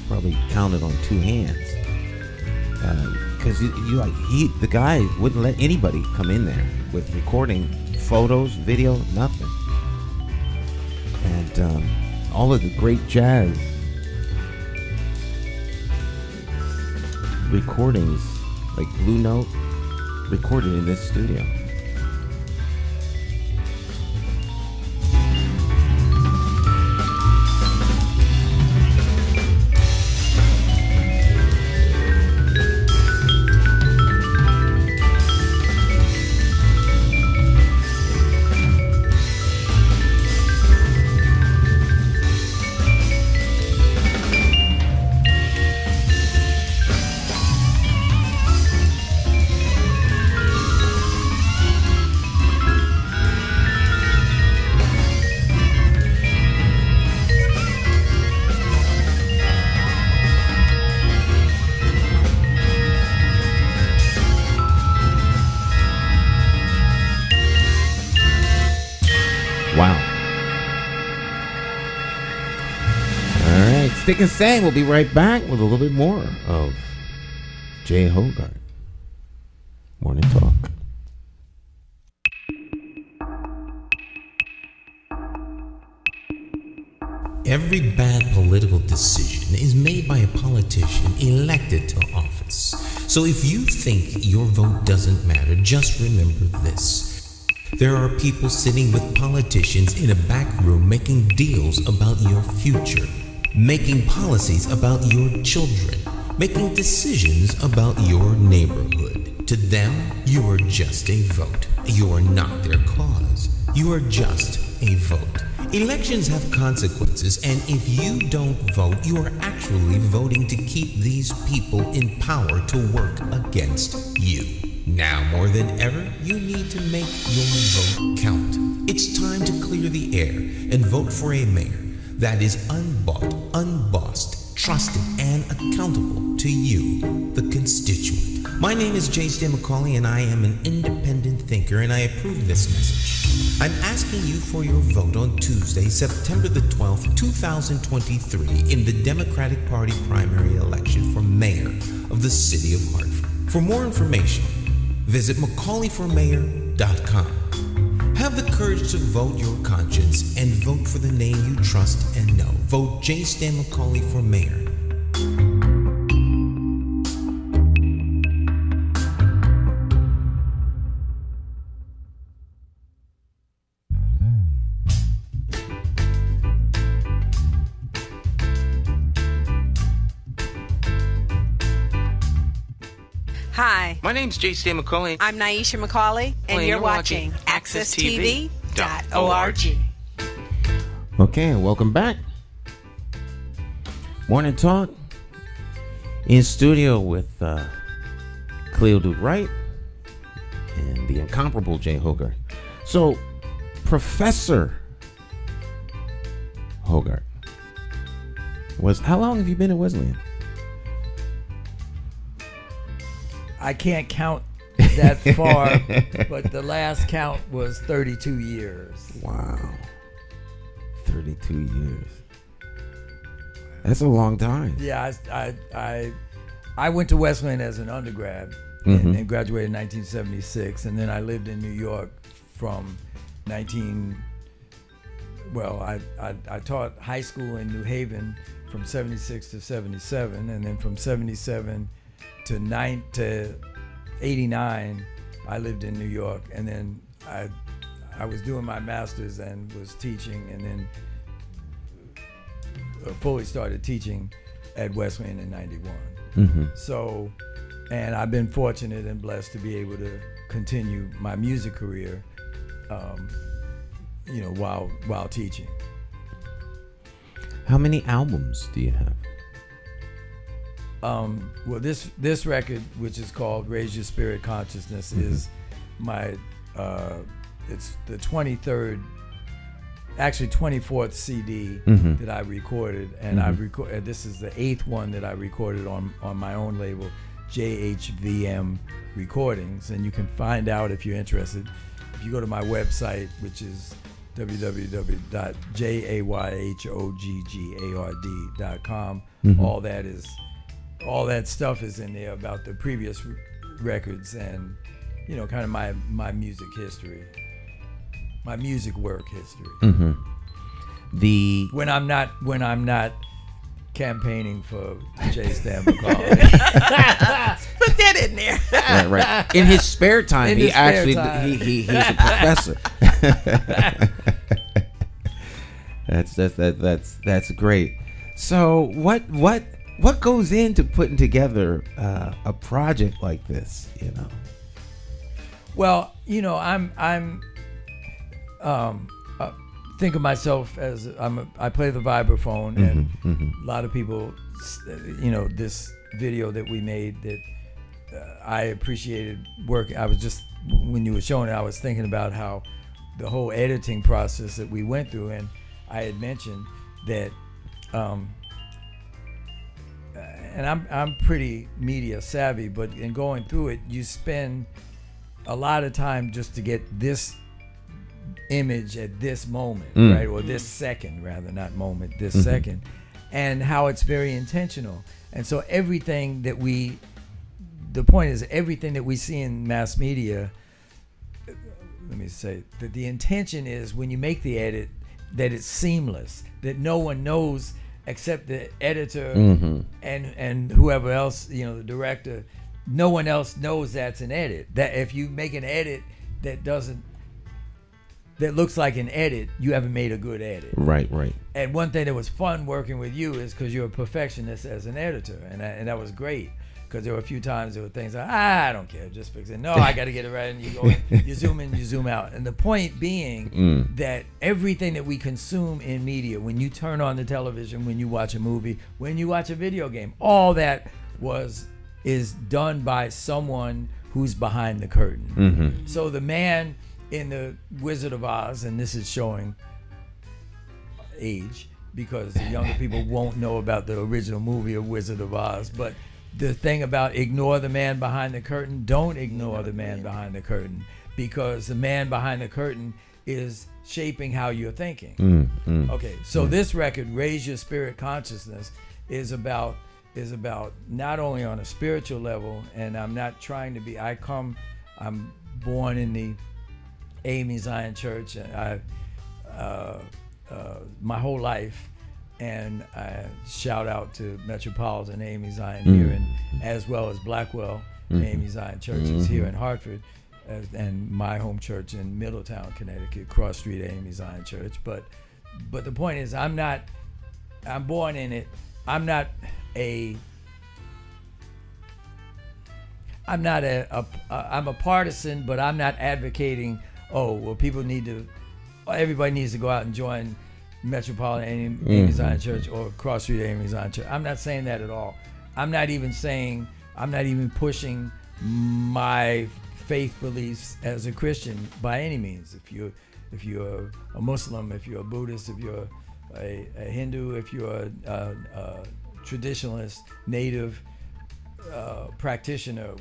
probably counted on two hands. Because the guy wouldn't let anybody come in there with recording photos, video, nothing. And all of the great jazz recordings, like Blue Note, recorded in this studio. Stick and Sang. We'll be right back with a little bit more of Jay Hoggard. Morning Talk. Every bad political decision is made by a politician elected to office. So if you think your vote doesn't matter, just remember this. There are people sitting with politicians in a back room making deals about your future, making policies about your children, making decisions about your neighborhood. To them, you are just a vote. You are not their cause. You are just a vote. Elections have consequences, and if you don't vote, you are actually voting to keep these people in power to work against you. Now more than ever, you need to make your vote count. It's time to clear the air and vote for a mayor that is unbought, unbossed, trusted, and accountable to you, the constituent. My name is Jay McCauley, and I am an independent thinker, and I approve this message. I'm asking you for your vote on Tuesday, September the 12th, 2023, in the Democratic Party primary election for mayor of the city of Hartford. For more information, visit McCauleyformayor.com. Have the courage to vote your conscience and vote for the name you trust and know. Vote J. Stan McCauley for mayor. Hi, My name's Jay Stan McCauley. I'm Naisha McCauley, and you're watching AccessTV.org. Okay, and welcome back. Morning Talk. In studio with Cleo Duke-Wright and the incomparable Jay Hoggard. So, Professor Hoggard. How long have you been at Wesleyan? I can't count that far, but the last count was 32 years. Wow. 32 years. That's a long time. Yeah, I went to Wesleyan as an undergrad and graduated in 1976, and then I lived in New York from I taught high school in New Haven from 76 to 77, and then from 77 to 89 I lived in New York, and then I was doing my master's and was teaching, and then fully started teaching at Wesleyan in 91. So, and I've been fortunate and blessed to be able to continue my music career while teaching. How many albums do you have? Well, this record, which is called Raise Your Spirit Consciousness, is my it's the 24th CD that I recorded, and this is the 8th one that I recorded on my own label, JHVM Recordings, and you can find out if you're interested if you go to my website, which is www.jayhoggard.com. All that stuff is in there about the previous records and kind of my music history, my music work history. When I'm not campaigning for Jay McCauley. Put that in there. Right. In his spare time, he's a professor. That's great. So what goes into putting together a project like this? Well, I'm think of myself as I play the vibraphone, and a lot of people, this video that we made that I appreciated work. I was just, when you were showing it, I was thinking about how the whole editing process that we went through, and I had mentioned that, and I'm pretty media savvy, but in going through it, you spend a lot of time just to get this image at this moment, right? Or this second, rather, not moment, this second, and how it's very intentional. And so everything that the point is, everything that we see in mass media, let me say that the intention is when you make the edit that it's seamless, that no one knows except the editor and whoever else, the director. No one else knows that's an edit. That if you make an edit that looks like an edit, you haven't made a good edit. Right. And one thing that was fun working with you is because you're a perfectionist as an editor, and that was great. Because there were a few times there were things like, I don't care, just fix it. No, I got to get it right, and you go, you zoom in, you zoom out. And the point being that everything that we consume in media, when you turn on the television, when you watch a movie, when you watch a video game, all that is done by someone who's behind the curtain. So the man in the Wizard of Oz, and this is showing age because the younger people won't know about the original movie of Wizard of Oz, but the thing about ignore the man behind the curtain, don't ignore the man behind the curtain, because the man behind the curtain is shaping how you're thinking. Okay, so this record, Raise Your Spirit Consciousness, is about not only on a spiritual level, and I'm not trying to be, I'm born in the AME Zion Church, and my whole life, and I shout out to Metropolitan AME Zion here, and as well as Blackwell AME Zion Churches here in Hartford, and my home church in Middletown, Connecticut, Cross Street AME Zion Church. But the point is, I'm born in it. I'm not a partisan, but I'm not advocating, everybody needs to go out and join Metropolitan AME Zion Church or Cross Street AME Zion Church. I'm not saying that at all. I'm not even pushing my faith beliefs as a Christian by any means. If you're a Muslim, if you're a Buddhist, if you're a Hindu, if you're a traditionalist, native practitioner,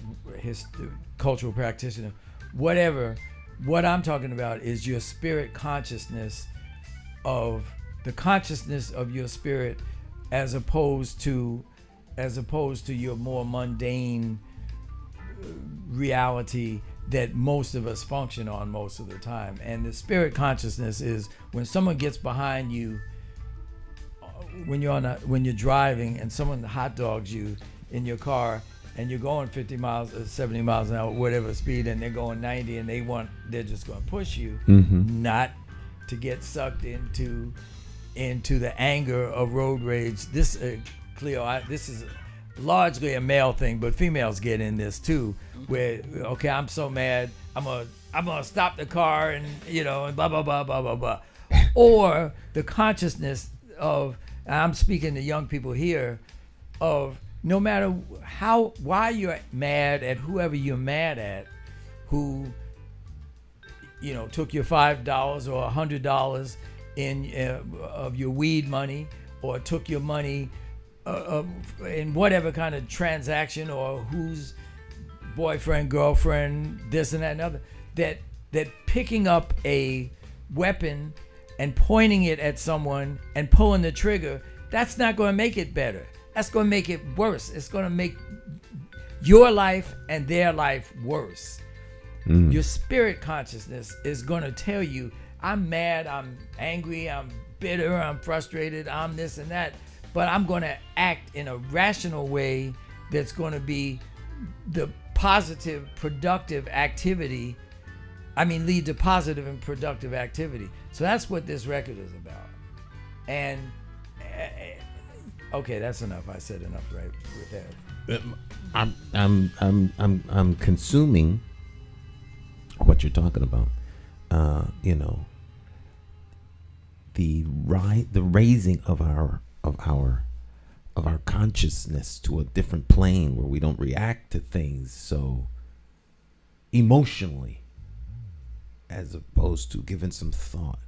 cultural practitioner, whatever. What I'm talking about is your spirit consciousness of the consciousness of your spirit, as opposed to your more mundane reality that most of us function on most of the time. And the spirit consciousness is when someone gets behind you, when you're driving and someone hot dogs you in your car and you're going 50 miles, 70 miles an hour, whatever speed, and they're going 90 and they're just going to push you, not to get sucked into the anger of road rage. This, Cleo, this is largely a male thing, but females get in this too, where, okay, I'm so mad, I'm gonna stop the car and, and blah, blah, blah, blah, blah, blah. Or the consciousness of, I'm speaking to young people here, of no matter why you're mad at whoever you're mad at, who, took your $5 or $100 of your weed money, or took your money in whatever kind of transaction, or whose boyfriend, girlfriend, this and that and other, that picking up a weapon and pointing it at someone and pulling the trigger, that's not going to make it better. That's going to make it worse. It's going to make your life and their life worse. Your spirit consciousness is going to tell you, I'm mad, I'm angry, I'm bitter, I'm frustrated, I'm this and that, but I'm going to act in a rational way that's going to be the positive, productive activity. Lead to positive and productive activity. So that's what this record is about. And okay, that's enough. I said enough right with that. I'm consuming what you're talking about. The raising of our consciousness to a different plane where we don't react to things so emotionally, as opposed to giving some thought,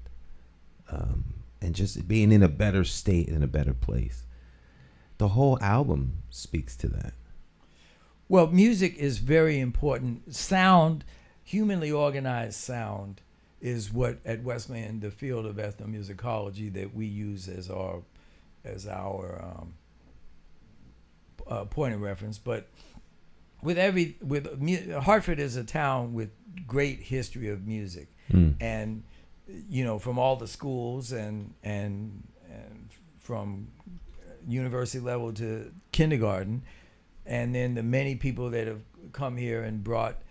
and just being in a better state, in a better place. The whole album speaks to that. Well, music is very important. Sound, humanly organized sound, is what at Wesleyan, the field of ethnomusicology that we use as our point of reference. But Hartford is a town with great history of music, and from all the schools and from university level to kindergarten, and then the many people that have come here and brought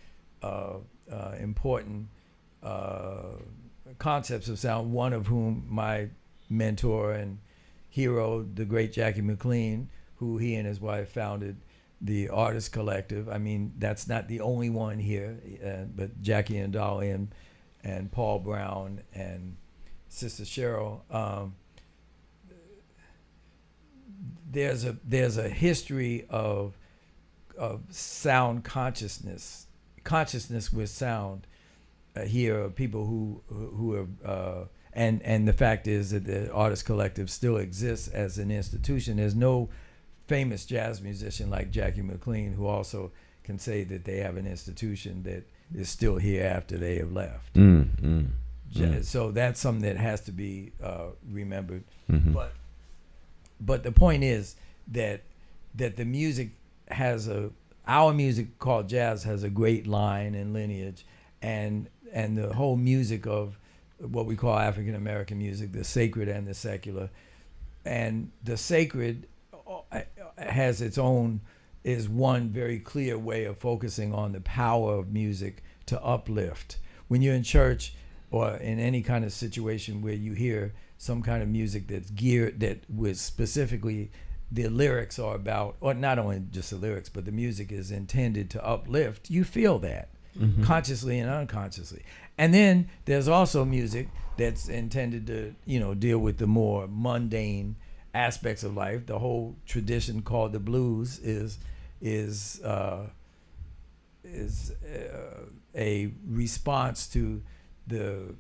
important concepts of sound, one of whom my mentor and hero, the great Jackie McLean, who he and his wife founded the Artist Collective. That's not the only one here, but Jackie and Dolly and Paul Brown and Sister Cheryl. There's a history of sound consciousness with sound here. People who have and the fact is that the Artist Collective still exists as an institution. There's no famous jazz musician like Jackie McLean who also can say that they have an institution that is still here after they have left. So that's something that has to be remembered. But the point is that the music our music called jazz has a great line and lineage, and the whole music of what we call African American music, the sacred and the secular, and the sacred has is one very clear way of focusing on the power of music to uplift. When you're in church or in any kind of situation where you hear some kind of music that's geared, that was specifically, the lyrics are about, or not only just the lyrics, but the music is intended to uplift, you feel that consciously and unconsciously. And then there's also music that's intended to, deal with the more mundane aspects of life. The whole tradition called the blues is a response to the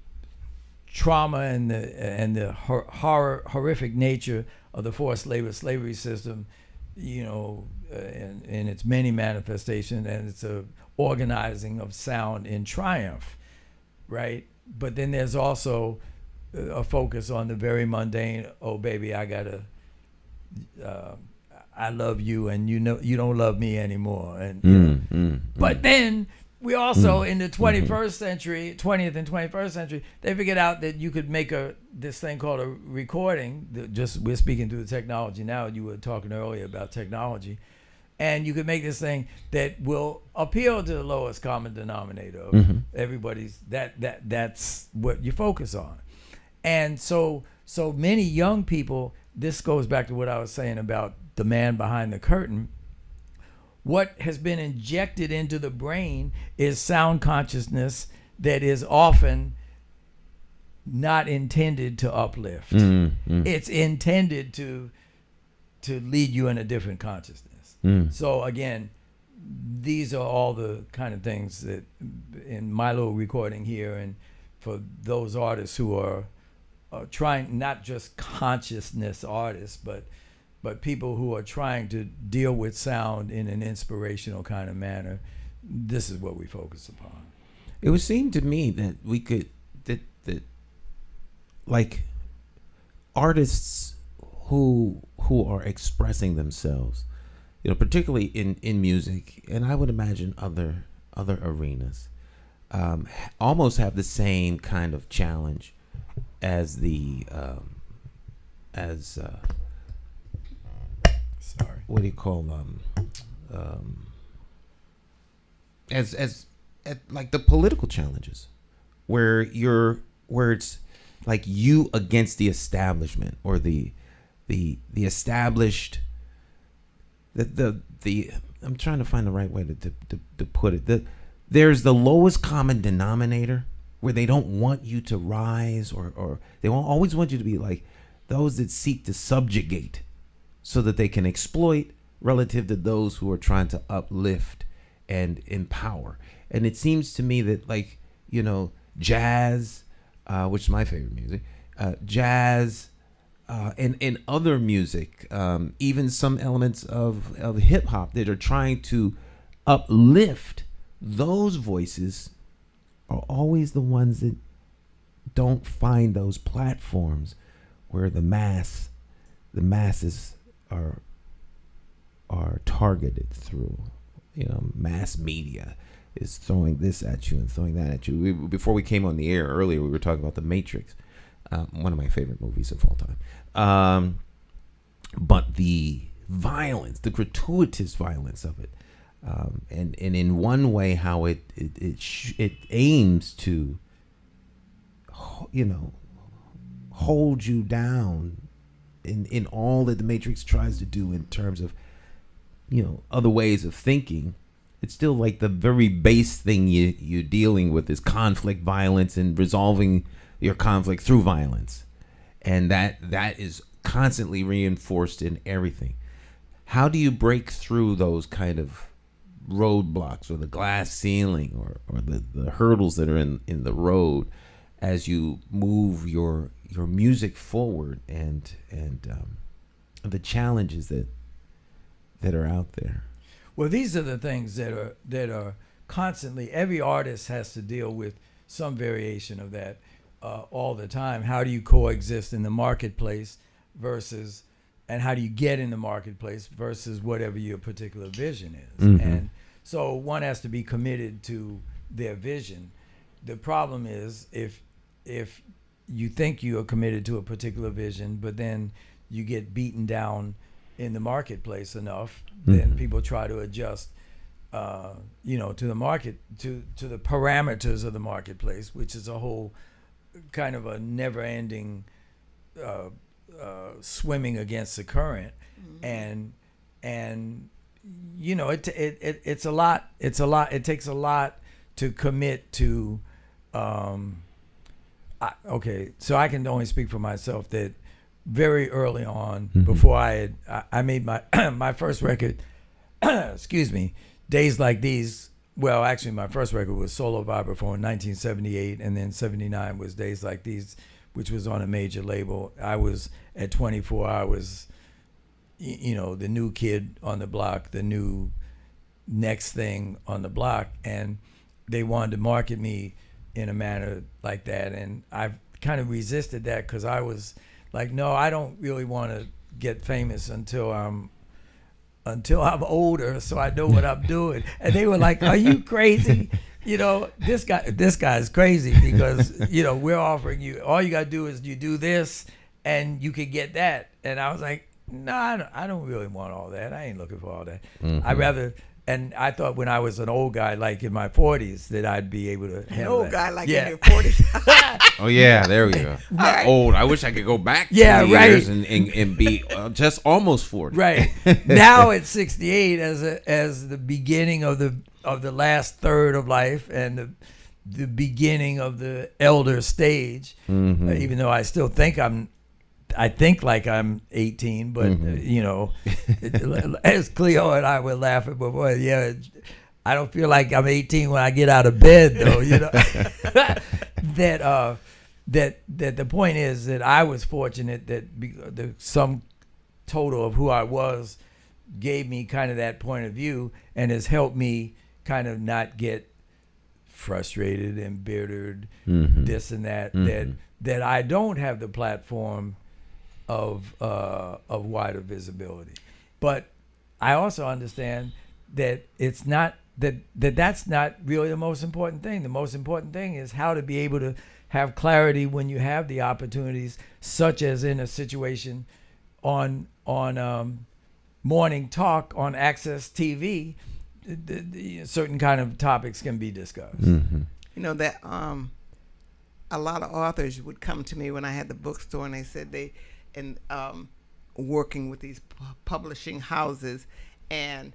trauma and the horrific nature of the forced labor slavery system, in its many manifestations, and it's a organizing of sound in triumph, right? But then there's also a focus on the very mundane. Oh, baby, I love you, and you don't love me anymore. And but then we also in the 21st century, 20th and 21st century, they figured out that you could make this thing called a recording. We're speaking through the technology now. You were talking earlier about technology, and you could make this thing that will appeal to the lowest common denominator of everybody's. That's what you focus on, and so many young people. This goes back to what I was saying about the man behind the curtain. What has been injected into the brain is sound consciousness that is often not intended to uplift. It's intended to lead you in a different consciousness. So again, these are all the kind of things that in my little recording here, and for those artists who are trying, not just consciousness artists, but people who are trying to deal with sound in an inspirational kind of manner, this is what we focus upon. It would seem to me that we could that like artists who are expressing themselves, particularly in music, and I would imagine other arenas, almost have the same kind of challenge as what do you call as like the political challenges, where it's like you against the establishment, or the established, the I'm trying to find the right way to put it. There's the lowest common denominator, where they don't want you to rise, or they won't always want you to be like those that seek to subjugate so that they can exploit, relative to those who are trying to uplift and empower. And it seems to me that, like, jazz, which is my favorite music, jazz, and other music, even some elements of hip hop that are trying to uplift, those voices are always the ones that don't find those platforms where the masses are targeted through. Mass media is throwing this at you and throwing that at you. Before we came on the air earlier, we were talking about The Matrix, one of my favorite movies of all time. But the violence, the gratuitous violence of it, and in one way, how it aims to, hold you down in all that the Matrix tries to do in terms of, other ways of thinking. It's still like the very base thing you're dealing with is conflict, violence, and resolving your conflict through violence. And that is constantly reinforced in everything. How do you break through those kind of roadblocks, or the glass ceiling, or the hurdles that are in the road, as you move your music forward, and the challenges that are out there? Well, these are the things that are constantly, every artist has to deal with some variation of that all the time. How do you coexist in the marketplace and how do you get in the marketplace versus whatever your particular vision is? Mm-hmm. And so one has to be committed to their vision. The problem is if you think you are committed to a particular vision, but then you get beaten down in the marketplace enough, then people try to adjust, to the market, to the parameters of the marketplace, which is a whole kind of a never-ending swimming against the current, and it's a lot. It takes a lot to commit to. So I can only speak for myself that very early on, before I made my my first record, excuse me, Days Like These well, actually, my first record was Solo Vibraphone in 1978, and then 79 was Days Like These, which was on a major label. I was, at 24, I was, the new kid on the block, the new next thing on the block, and they wanted to market me in a manner like that, and I kind of resisted that because I was like, no, I don't really want to get famous until I'm older, so I know what I'm doing. And they were like, are you crazy? This guy's crazy because, we're offering you, all you got to do is you do this and you can get that. And I was like, no, I don't really want all that. I ain't looking for all that. Mm-hmm. I'd rather, and I thought when I was an old guy, like in my 40s, that I'd be able to handle old that. Guy like in your 40s. Oh yeah, there we go. Right. Old. I wish I could go back 20 years and be just almost 40. Right. Now at 68, as the beginning of the last third of life and the beginning of the elder stage, even though I still think I think like I'm 18, but as Cleo and I were laughing before, I don't feel like I'm 18 when I get out of bed, though. That the point is that I was fortunate that the sum total of who I was gave me kind of that point of view and has helped me kind of not get frustrated, embittered, this and that. That I don't have the platform of wider visibility, but I also understand that it's not that's not really the most important thing. The most important thing is how to be able to have clarity when you have the opportunities, such as in a situation on morning talk on Access TV. Certain kind of topics can be discussed. That a lot of authors would come to me when I had the bookstore, and they said working with these publishing houses and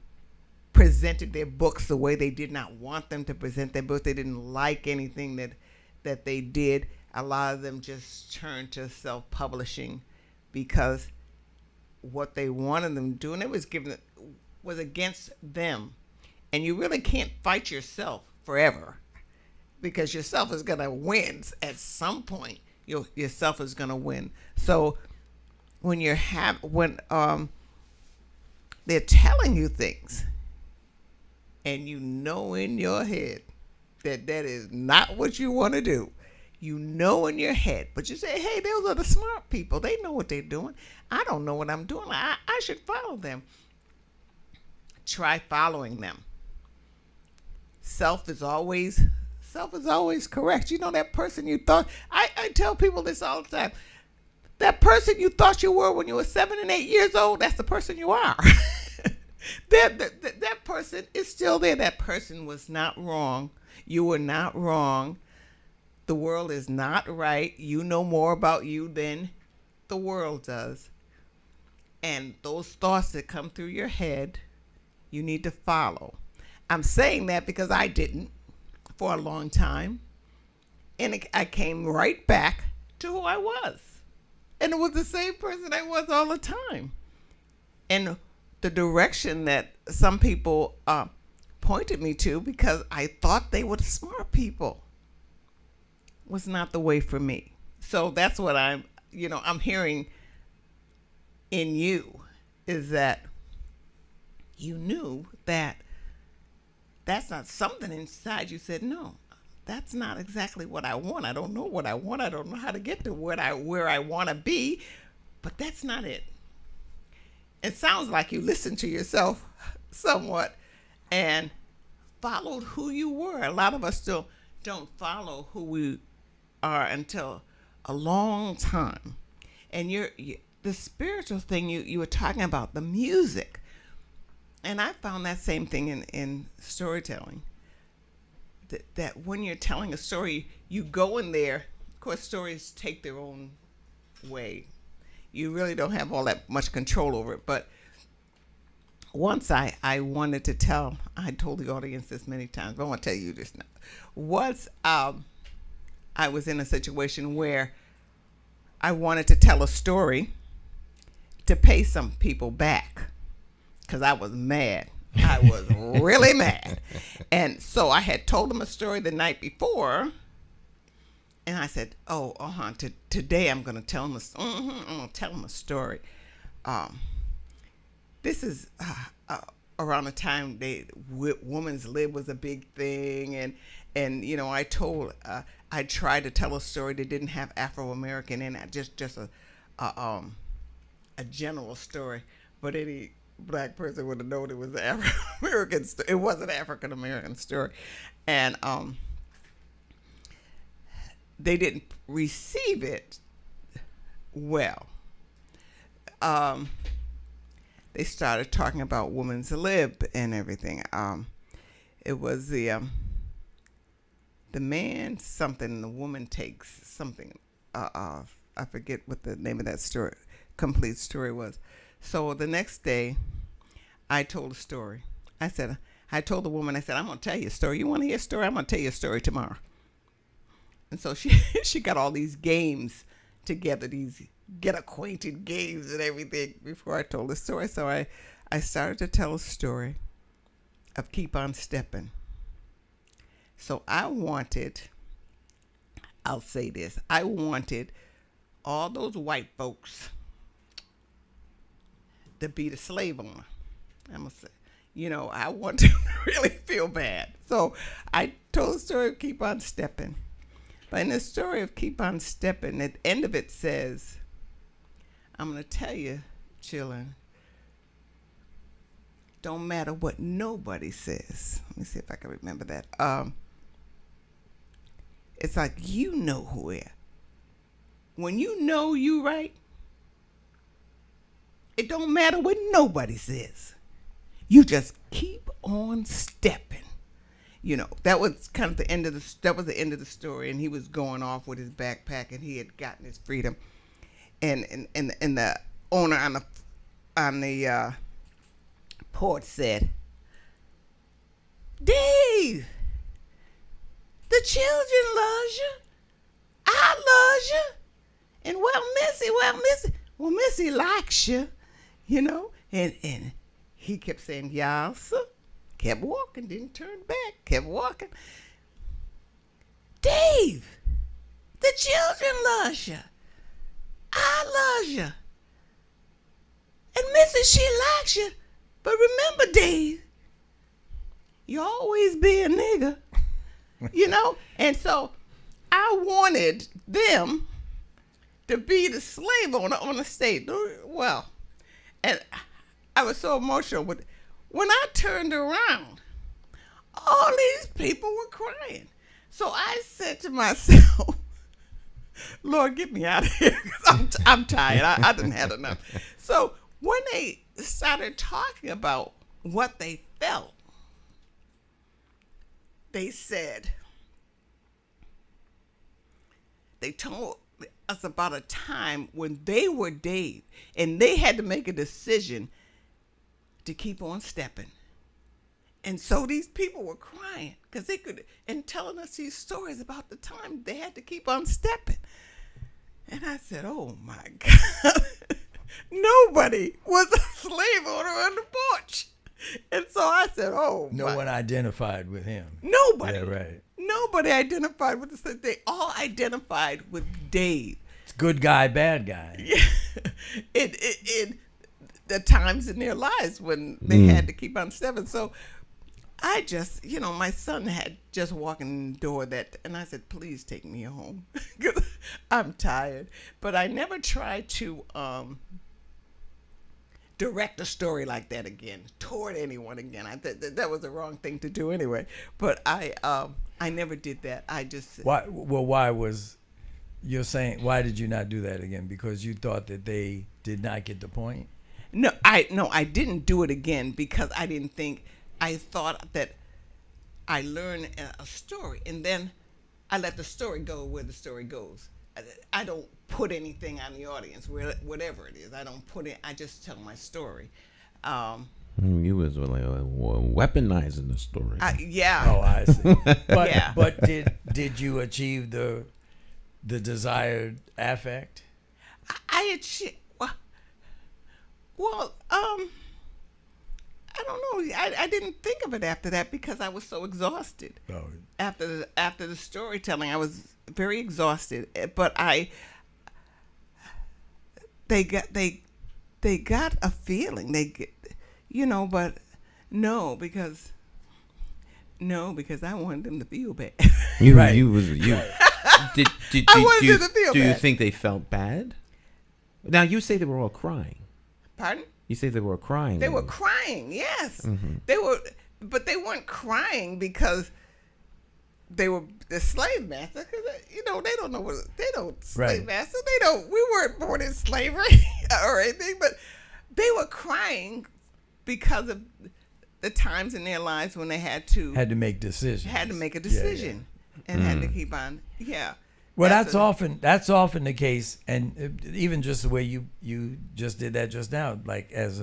presented their books the way they did not want them to present their books. They didn't like anything that they did. A lot of them just turned to self-publishing because what they wanted them to do, and it was against them. And you really can't fight yourself forever because yourself is going to win at some point. Yourself is going to win. So when they're telling you things and in your head that is not what you want to do, in your head, but you say, hey, those are the smart people. They know what they're doing. I don't know what I'm doing. I should follow them. Try following them. Self is always correct. That person you thought, I tell people this all the time. That person you thought you were when you were 7 and 8 years old, that's the person you are. that person is still there. That person was not wrong. You were not wrong. The world is not right. You know more about you than the world does. And those thoughts that come through your head, you need to follow. I'm saying that because I didn't for a long time. And I came right back to who I was. And it was the same person I was all the time. And the direction that some people pointed me to, because I thought they were the smart people, was not the way for me. So that's what I'm hearing in you, is that you knew that that's not something inside you said, no, that's not exactly what I want. I don't know what I want. I don't know how to get to where I want to be, but that's not it. It sounds like you listened to yourself somewhat and followed who you were. A lot of us still don't follow who we are until a long time. And the spiritual thing you were talking about, the music. And I found that same thing in storytelling. That when you're telling a story, you go in there. Of course, stories take their own way. You really don't have all that much control over it. But once I wanted to tell, I told the audience this many times, but I want to tell you this now. Once I was in a situation where I wanted to tell a story to pay some people back. Because I was mad. I was really mad. And so I had told him a story the night before. And I said, today I'm going to tell him I'm going to tell him a story. This is around the time women's lib was a big thing. And you know, I tried to tell a story that didn't have Afro-American in it, just a general story. But any black person would have known it was an Afro-American story. It was an African-American story. And they didn't receive it well. They started talking about women's lib and everything. It was the man something, the woman takes something. I forget what the name of that story, complete story was. So the next day, I told a story. I told the woman, I'm going to tell you a story. You want to hear a story? I'm going to tell you a story tomorrow. And so she got all these games together, these get acquainted games and everything before I told the story. So I started to tell a story of Keep On Stepping. So I wanted all those white folks to be the slave owner. I'm going to say, you know, I want to really feel bad. So I told the story of Keep On Stepping. But in the story of Keep On Stepping, at the end of it says, I'm going to tell you, children, don't matter what nobody says. Let me see if I can remember that. It's like, you know who we are. When you know you right, it don't matter what nobody says. You just keep on stepping. You know, that was kind of the end of the story, and he was going off with his backpack, and he had gotten his freedom, and the owner on the porch said, "Dave, the children loves you, I loves you, and well Missy likes you, you know," and he kept saying, "Yeah, sir." Kept walking, didn't turn back, kept walking. "Dave, the children loves you, I loves you, and Missy, she likes you. But remember, Dave, you always be a nigga," you know? And so I wanted them to be the slave owner on the stage. Well, and I was so emotional with it. When I turned around, all these people were crying. So I said to myself, Lord, get me out of here, because I'm tired. I didn't have enough. So when they started talking about what they felt, they said, they told us about a time when they were Dave, and they had to make a decision to keep on stepping. And so these people were crying because they could, and telling us these stories about the time they had to keep on stepping. And I said, oh my God, nobody was a slave owner on the porch. And so I said, oh, no one identified with him. Nobody. Yeah, right. Nobody identified with this. They all identified with Dave. It's good guy, bad guy. Yeah. It the times in their lives when they had to keep on stepping. So I just, you know, my son had just walked in the door and I said, please take me home because I'm tired. But I never tried to direct a story like that again toward anyone again. That was the wrong thing to do anyway. But I never did that. I just why did you not do that again? Because you thought that they did not get the point? No, I didn't do it again because I didn't think. I thought that I learned a story and then I let the story go where the story goes. I don't put anything on the audience, whatever it is. I don't put it. I just tell my story. You was like weaponizing the story. Yeah. Oh, I see. But yeah. But did you achieve the desired affect? I achieved. Well, I I don't know. I didn't think of it after that because I was so exhausted. Oh. After the storytelling, I was very exhausted. But they got a feeling. But no, because I wanted them to feel bad. You Right. Did I wanted them to feel do you bad. think they felt bad? Now you say they were all crying. Pardon? You say they were crying. They were crying, yes. Mm-hmm. But they weren't crying because they were the slave master. Because they don't know what slave Right. master. We weren't born in slavery or anything. But they were crying because of the times in their lives when they had to make decisions. make a decision and had to keep on. Yeah. Well, that's often the case, and even just the way you just did that just now, like as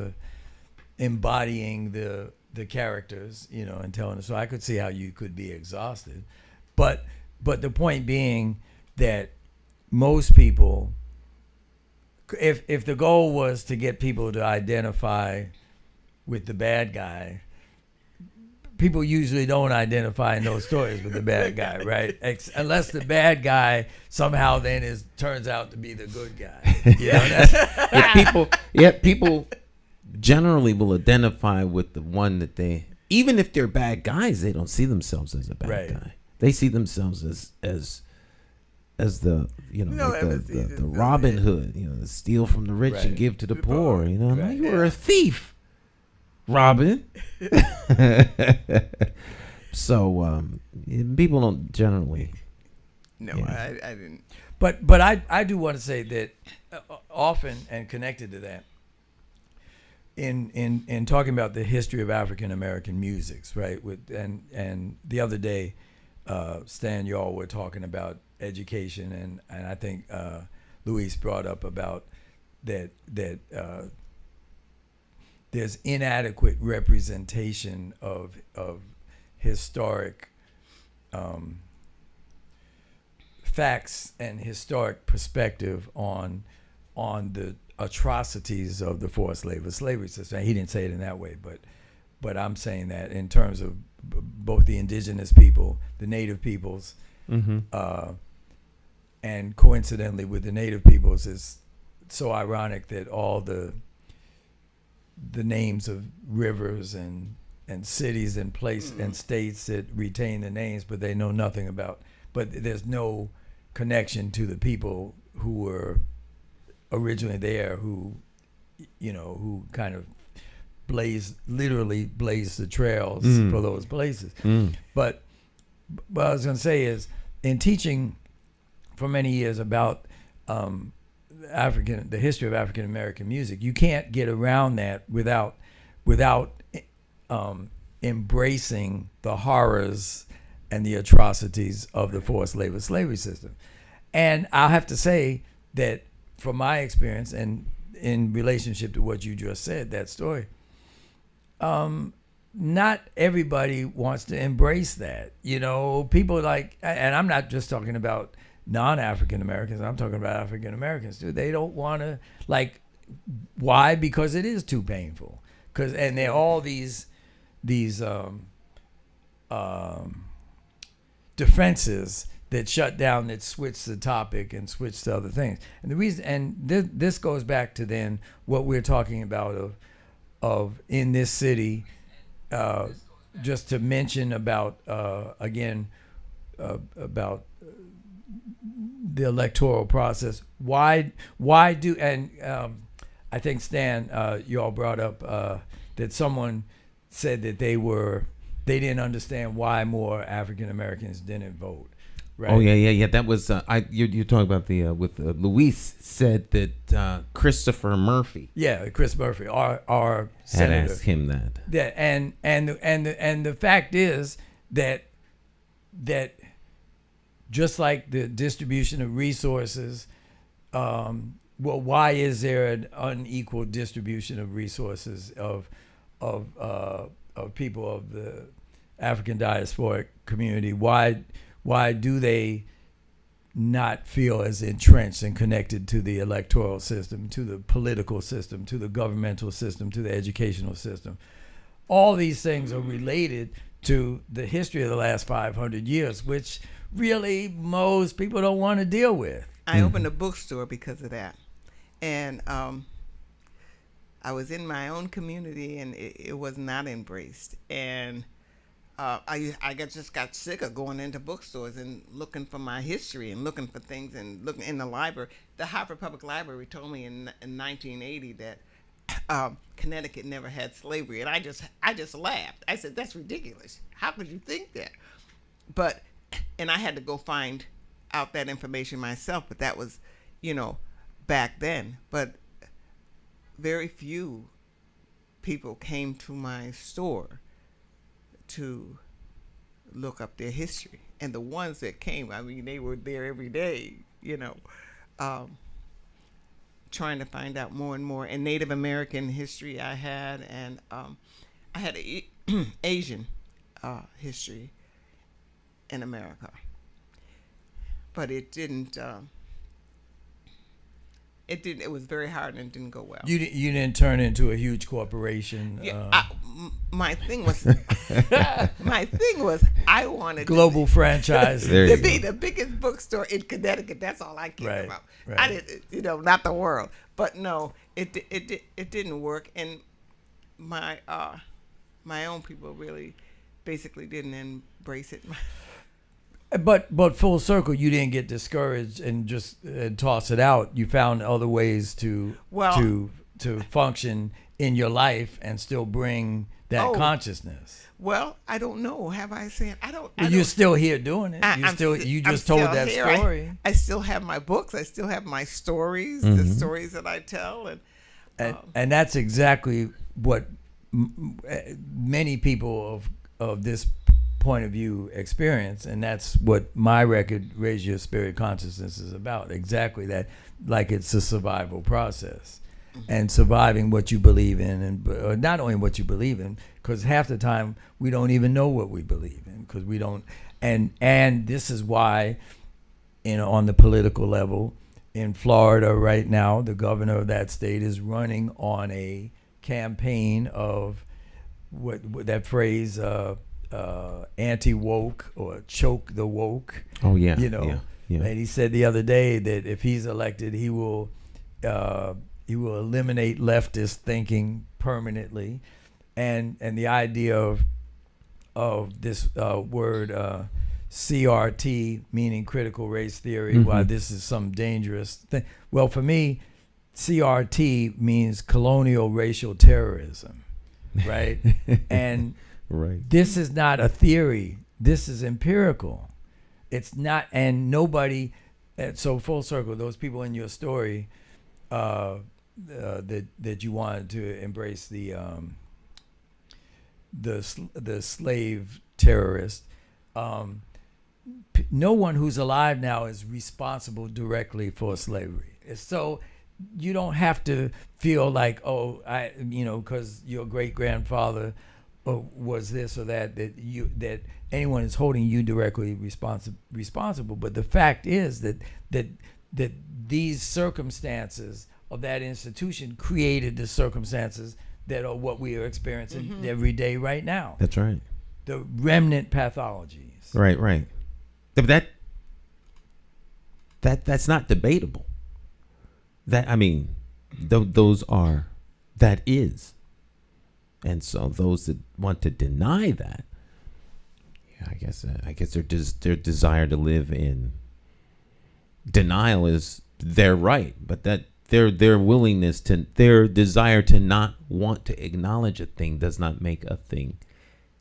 embodying the characters, and telling. So I could see how you could be exhausted, but the point being that most people, if the goal was to get people to identify with the bad guy, people usually don't identify in those stories with the bad guy, right? Unless the bad guy somehow then turns out to be the good guy. People generally will identify with the one that even if they're bad guys, they don't see themselves as a bad guy. They see themselves as the the Robin Hood, the steal from the rich and give to the poor. Like, you were a thief, Robin. So people don't generally. No, I didn't. But I do want to say that often, and connected to that, in talking about the history of African American musics, right? And the other day, Stan, y'all were talking about education, and I think Luis brought up about that there's inadequate representation of historic facts and historic perspective on the atrocities of the forced slavery system. He didn't say it in that way, but I'm saying that in terms of both the indigenous people, the native peoples, and coincidentally with the native peoples, it's so ironic that all the names of rivers and cities and and states that retain the names, but they know nothing about. But there's no connection to the people who were originally there, who kind of literally blazed the trails for those places. But what I was going to say is, in teaching for many years about the history of African American music, you can't get around that without embracing the horrors and the atrocities of the forced slavery system. And I'll have to say that from my experience and in relationship to what you just said, that story, not everybody wants to embrace that. People like, and I'm not just talking about non-African Americans, I'm talking about African Americans too. They don't want to, why? Because it is too painful. And there are all these defenses that shut down, that switch the topic and switch to other things. And the reason, and this goes back to then what we're talking about of in this city, just to mention about again about the electoral process. Why do, and I think Stan, you all brought up that someone said that they didn't understand why more African Americans didn't vote. Right? Oh yeah. That was you're talking about the with Luis said that Christopher Murphy. Yeah, Chris Murphy, our had senator, asked him that. Yeah, and the fact is that just like the distribution of resources, why is there an unequal distribution of resources of people of the African diasporic community? Why do they not feel as entrenched and connected to the electoral system, to the political system, to the governmental system, to the educational system? all these things are related to the history of the last 500 years, which really most people don't want to deal with. I opened a bookstore because of that. And I was in my own community, and it was not embraced. And just got sick of going into bookstores and looking for my history and looking for things and looking in the library. The Harvard Public Library told me in 1980 that Connecticut never had slavery, and I just laughed. I said, "That's ridiculous. How could you think that?" And I had to go find out that information myself. But that was, back then. But very few people came to my store to look up their history, and the ones that came, I mean, they were there every day, trying to find out more and more. And Native American history I had, and I had Asian history in America, but it didn't. It was very hard, and it didn't go well. You didn't turn into a huge corporation. Yeah, my thing was I wanted global franchise to be the biggest bookstore in Connecticut. That's all I cared about. Right. I didn't, not the world. But no, it didn't work, and my own people really basically didn't embrace it. But full circle, you didn't get discouraged and just toss it out. You found other ways to function in your life and still bring that consciousness. Well, I don't know. Have I said I don't? You're still here doing it. You just told that here. story. I still have my books. I still have my stories, the stories that I tell, and that's exactly what many people of this point of view experience, and that's what my record Raise Your Spirit Consciousness is about. Exactly that. Like, it's a survival process, and surviving what you believe in, and not only what you believe in, because half the time we don't even know what we believe in, because we don't. And this is why, on the political level in Florida right now, the governor of that state is running on a campaign of what that phrase, anti-woke, or choke the woke. Oh yeah. Yeah. And he said the other day that if he's elected, he will eliminate leftist thinking permanently, and the idea of this word CRT, meaning critical race theory, why this is some dangerous thing. Well, for me, CRT means colonial racial terrorism, right? And right. This is not a theory. This is empirical. It's not, and nobody. So full circle, those people in your story that you wanted to embrace the slave terrorist. No one who's alive now is responsible directly for slavery. So you don't have to feel like, because your great grandfather was this or that anyone is holding you directly responsible. But the fact is that these circumstances of that institution created the circumstances that are what we are experiencing every day right now. That's right. The remnant pathologies. Right. But that's not debatable. That is. And so those that want to deny that, I guess their desire to live in denial is their right, but that their willingness to, their desire to not want to acknowledge a thing does not make a thing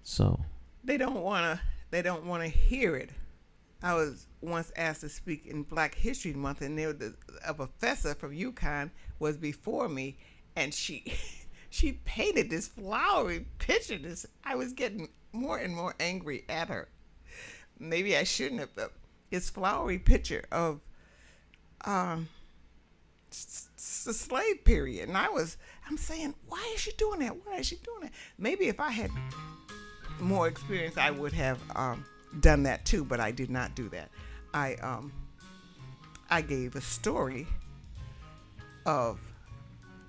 so. They don't want to hear it. I was once asked to speak in Black History Month, and a professor from UConn was before me, and she painted this flowery picture. I was getting more and more angry at her. Maybe I shouldn't have. This flowery picture of the slave period, and I'm saying, why is she doing that? Why is she doing that? Maybe if I had more experience, I would have done that too, but I did not do that. I gave a story of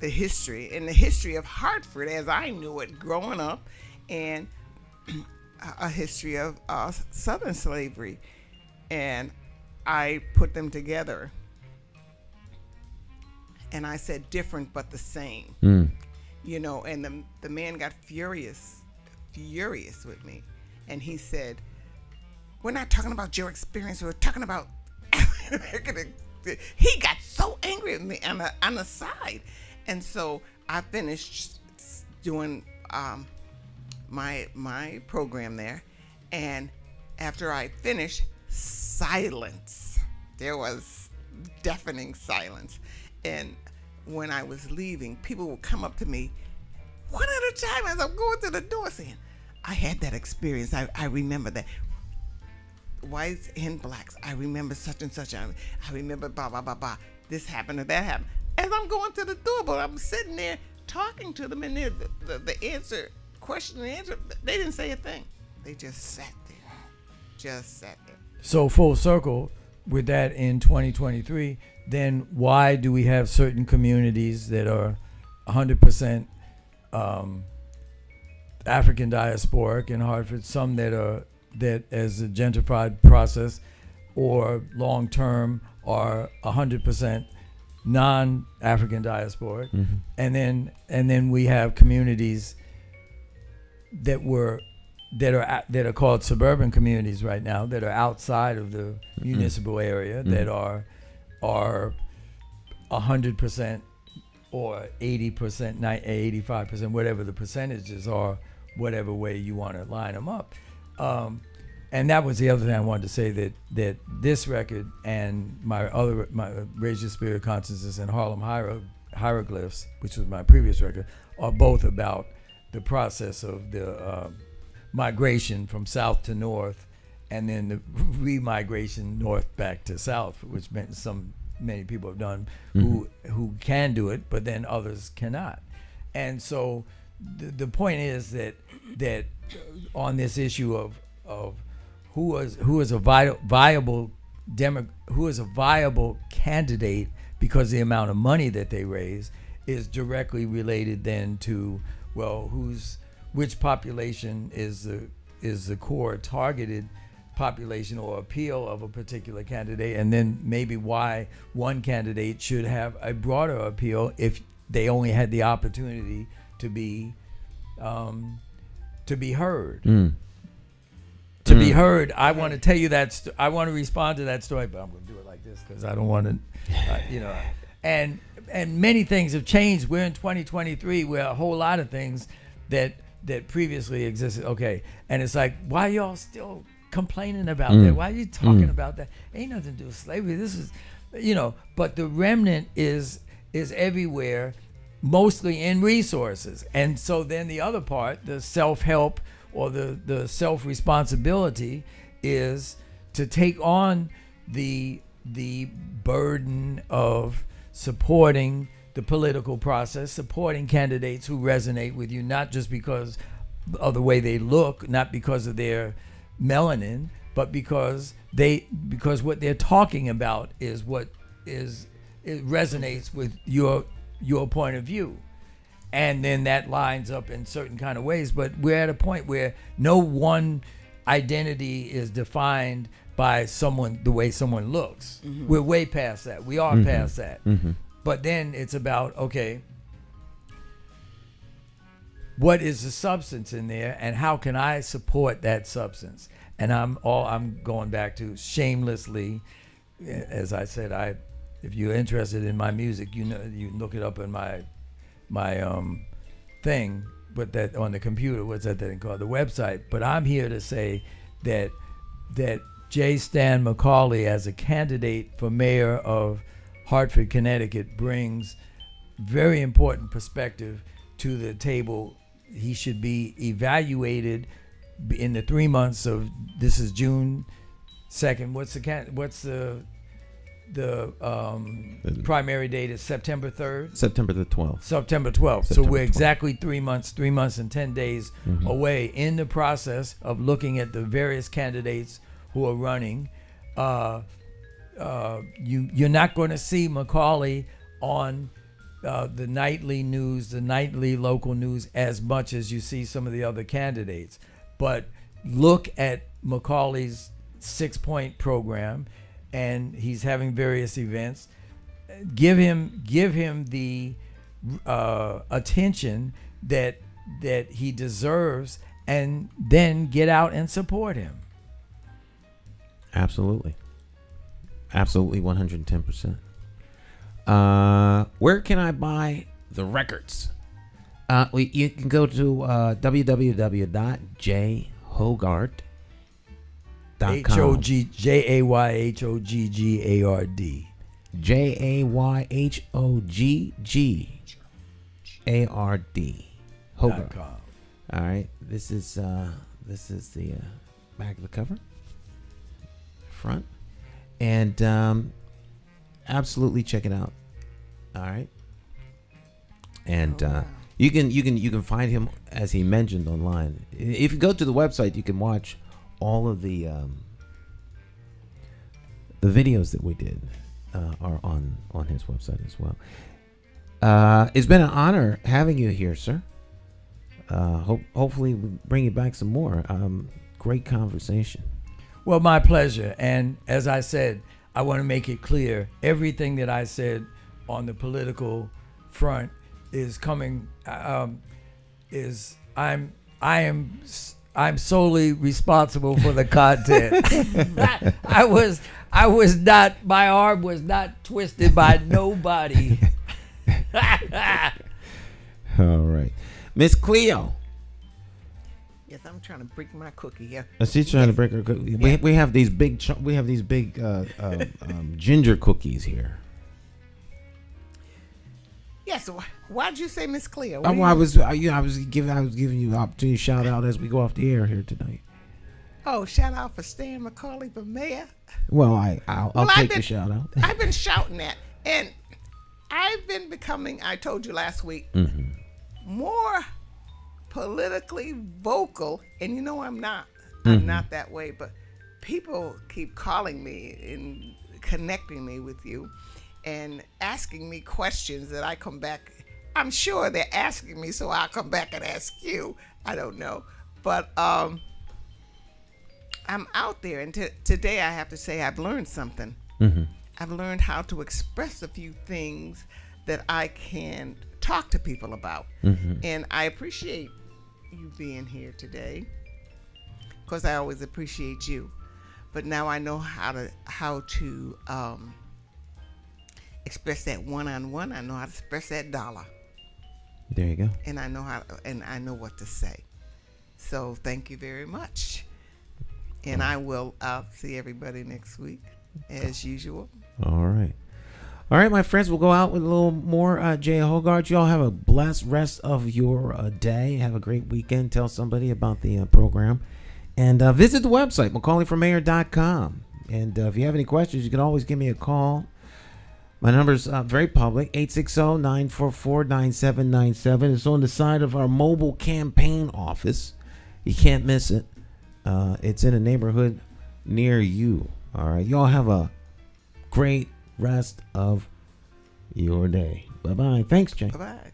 the history of Hartford as I knew it growing up, and a history of Southern slavery, and I put them together, and I said different but the same. You know, and the man got furious with me, and he said, "We're not talking about your experience. We're talking about African American." He got so angry at me on the side, and so I finished doing my program there, and after I finished, silence. There was deafening silence, and when I was leaving, people would come up to me one at a time as I'm going to the door saying, "I had that experience. I remember that. Whites and blacks. I remember such and such. I remember blah, blah, blah, blah. This happened or that happened." As I'm going to the door, but I'm sitting there talking to them, and the question and answer, they didn't say a thing. They just sat there. So full circle with that in 2023, then why do we have certain communities that are 100% African diasporic in Hartford, some that as a gentrified process or long term are 100% non-African diasporic, and then we have communities that are called suburban communities right now that are outside of the municipal area that are 100% or 80%, 85%, whatever the percentages are, whatever way you want to line them up. And that was the other thing I wanted to say, that this record and my Raise Your Spirit Consciousness and Harlem Hieroglyphs, which was my previous record, are both about the process of the migration from south to north, and then the remigration north back to south, which many people have done who can do it, but then others cannot. And so the point is that on this issue of who is a viable candidate because the amount of money that they raise is directly related then to, well, which population is the core targeted population or appeal of a particular candidate, and then maybe why one candidate should have a broader appeal if they only had the opportunity to be heard. To be heard. I want to tell you that I want to respond to that story, but I'm going to do it like this because I don't want to, And many things have changed. We're in 2023, where a whole lot of things that previously existed. Okay, and it's like, why y'all still complaining about that? Why are you talking about that? Ain't nothing to do with slavery. This is, But the remnant is everywhere, mostly in resources, and so then the other part, the self-help or the self-responsibility, is to take on the burden of supporting the political process, supporting candidates who resonate with you, not just because of the way they look, not because of their melanin, but because what they're talking about is it resonates with your point of view. And then that lines up in certain kind of ways. But we're at a point where no one identity is defined by the way someone looks. We're way past that. We are past that. But then it's about, okay, what is the substance in there, and how can I support that substance? And I'm going back to shamelessly, as I said, if you're interested in my music, you can look it up in my thing, but that on the computer, what's that thing called, the website. But I'm here to say that J. Stan McCauley, as a candidate for mayor of Hartford, Connecticut, brings very important perspective to the table. He should be evaluated in the 3 months of, this is June 2nd. What's the primary date is September 3rd? September the 12th. September 12th. So we're exactly 3 months and 10 days away in the process of looking at the various candidates who are running. You're not going to see McCauley on the nightly news, the nightly local news, as much as you see some of the other candidates. But look at McCauley's 6-point program, and he's having various events. Give him the attention that he deserves, and then get out and support him. Absolutely. Absolutely, 110%. Where can I buy the records? You can go to www.jayhoggard.com. Jayhoggard. Jayhoggard. Hoggard. All right. This is the back of the cover, front, and absolutely check it out. All right. And you can find him, as he mentioned, online. If you go to the website, you can watch all of the videos that we did are on his website as well. It's been an honor having you here, sir. Hopefully we bring you back some more. Great conversation. Well, my pleasure. And as I said, I want to make it clear, everything that I said on the political front is coming. I'm solely responsible for the content. I was not. My arm was not twisted by nobody. All right, Miss Cleo. Yes, I'm trying to break my cookie here. She's trying to break her cookie. Yeah. We have these big ginger cookies here. Yeah. So why'd you say Miss Cleo? I was giving you an opportunity to shout out as we go off the air here tonight. Oh, shout out for Stan McCauley for mayor. Well, I'll take the shout out. I've been shouting that, and I've been becoming. I told you last week, more politically vocal, and you know I'm not. I'm not that way, but people keep calling me and connecting me with you and asking me questions that I come back. I'm sure they're asking me, so I'll come back and ask you. I don't know, but I'm out there, and today I have to say I've learned something. I've learned how to express a few things that I can talk to people about, and I appreciate you being here today, because I always appreciate you. But now I know how to express that one-on-one. I know how to express that dollar. There you go. And I know I know what to say. So thank you very much. And I'll see everybody next week as usual. All right, my friends. We'll go out with a little more Jay Hoggard. You all have a blessed rest of your day. Have a great weekend. Tell somebody about the program. And visit the website, McCauleyformayor.com. And if you have any questions, you can always give me a call. My number's very public, 860-944-9797. It's on the side of our mobile campaign office. You can't miss it. It's in a neighborhood near you. All right. You all have a great rest of your day. Bye-bye. Thanks, Jay. Bye-bye.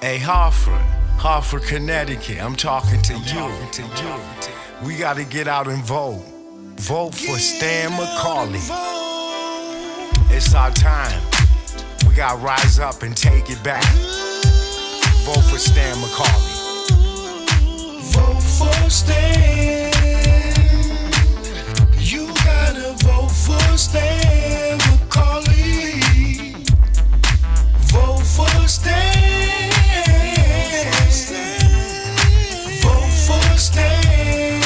Hey, Hartford, Connecticut, I'm talking to you. We gotta get out and vote. Vote for Stan McCauley. It's our time. We gotta rise up and take it back. Vote for Stan McCauley. Vote for Stan. You gotta vote for Stan McCauley. Vote for Stan. Vote for Stan.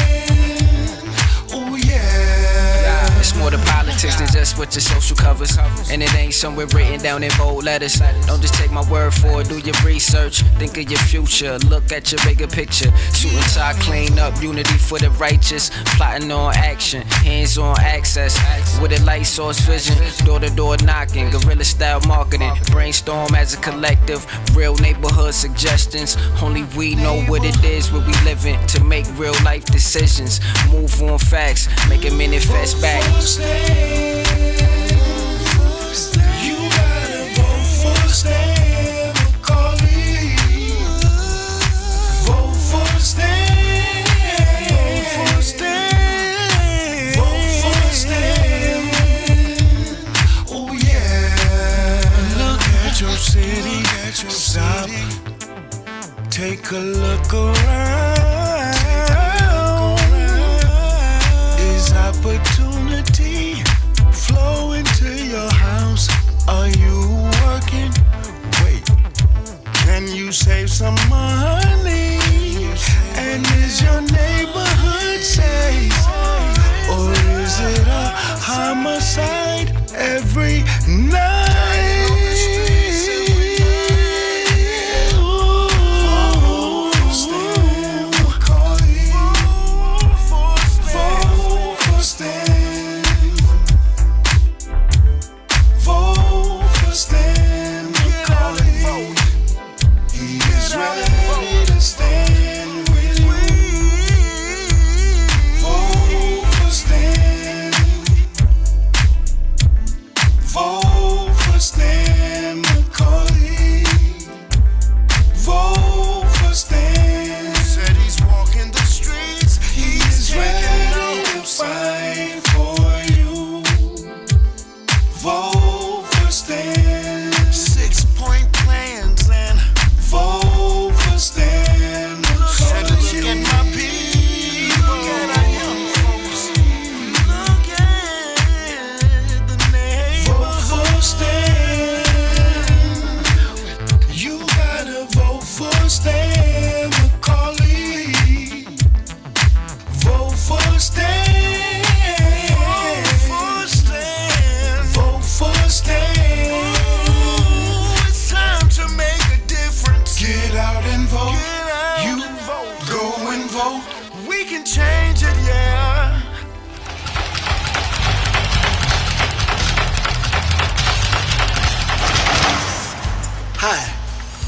Oh yeah. It's more to politics than just what your social covers. And it ain't somewhere written down in bold letters. Don't just take my word for it, do your research. Think of your future, look at your bigger picture. Shooting tie, clean up, unity for the righteous. Plotting on action, hands on access. With a light source vision, door to door knocking. Guerrilla style marketing, brainstorm as a collective. Real neighborhood suggestions. Only we know what it is where we living. To make real life decisions. Move on facts, make it manifest back. You gotta vote for Stan McCauley. Vote for Stan. Vote for Stan. Vote for Stan. Oh yeah. Look at your city. Stop. Take a look around. Is opportunity flow into your house? Are you working? Wait, can you save some money? And is your neighborhood safe? Or is it a homicide every night?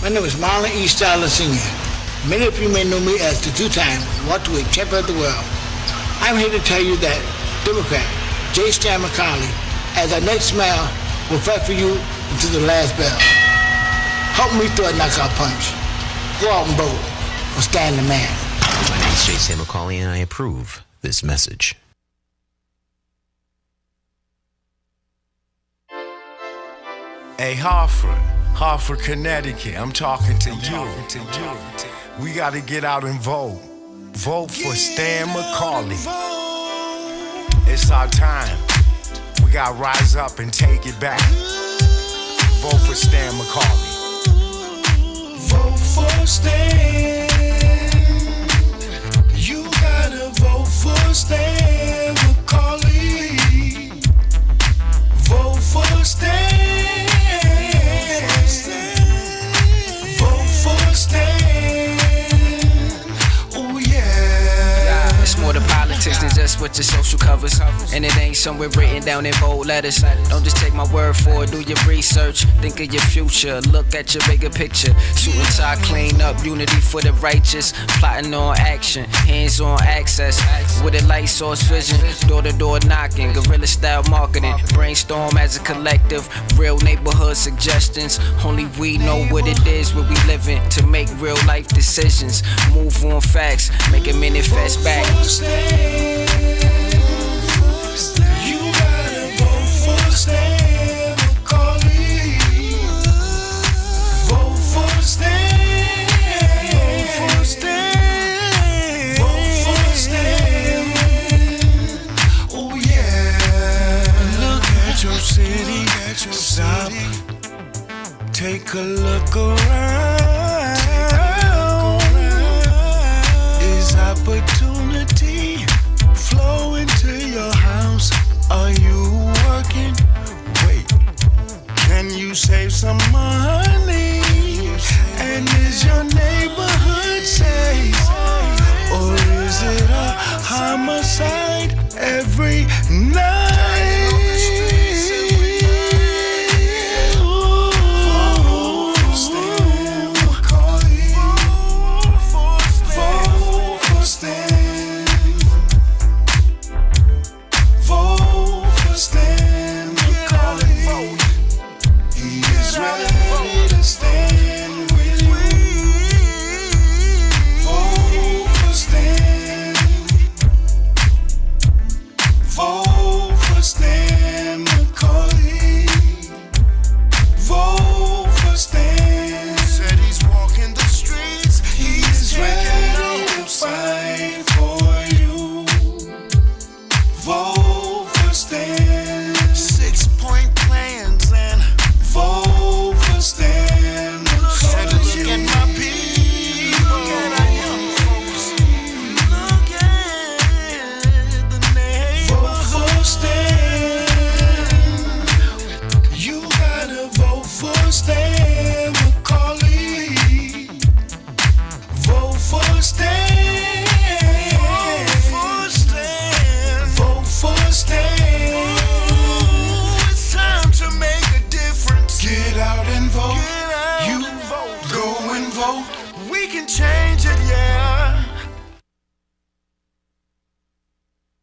My name is Marlon E. Styler Sr. Many of you may know me as the two-time welterweight champion of the world. I'm here to tell you that Democrat J. Stan McCauley, as our next mayor, will fight for you until the last bell. Help me throw a knockout punch. Go out and vote for Stan the man. My name is Jay McCauley, and I approve this message. Hey, Hartford, Connecticut, I'm talking to you. We gotta get out and vote. Vote for Stan McCauley. It's our time. We gotta rise up and take it back. Vote for Stan McCauley. Vote for Stan. You gotta vote for Stan McCauley. Vote for Stan. Vote for Stan. Oh yeah. It's more to politics than just what what your social covers. And it ain't somewhere written down in bold letters. Don't just take my word for it, do your research. Think of your future, look at your bigger picture. Shooting tie, clean up, unity for the righteous. Plotting on action, hands on access. With a light source vision, door to door knocking. Guerrilla style marketing, brainstorm as a collective. Real neighborhood suggestions. Only we know what it is where we living. To make real life decisions. Move on facts, make it manifest back. You gotta vote for Stan McCauley. Vote for Stan. Vote for Stan. Vote for Stan. Oh yeah. Look at your city. Stop. Take a look around. Is opportunity flow into your house? Are you working? Wait, can you save some money?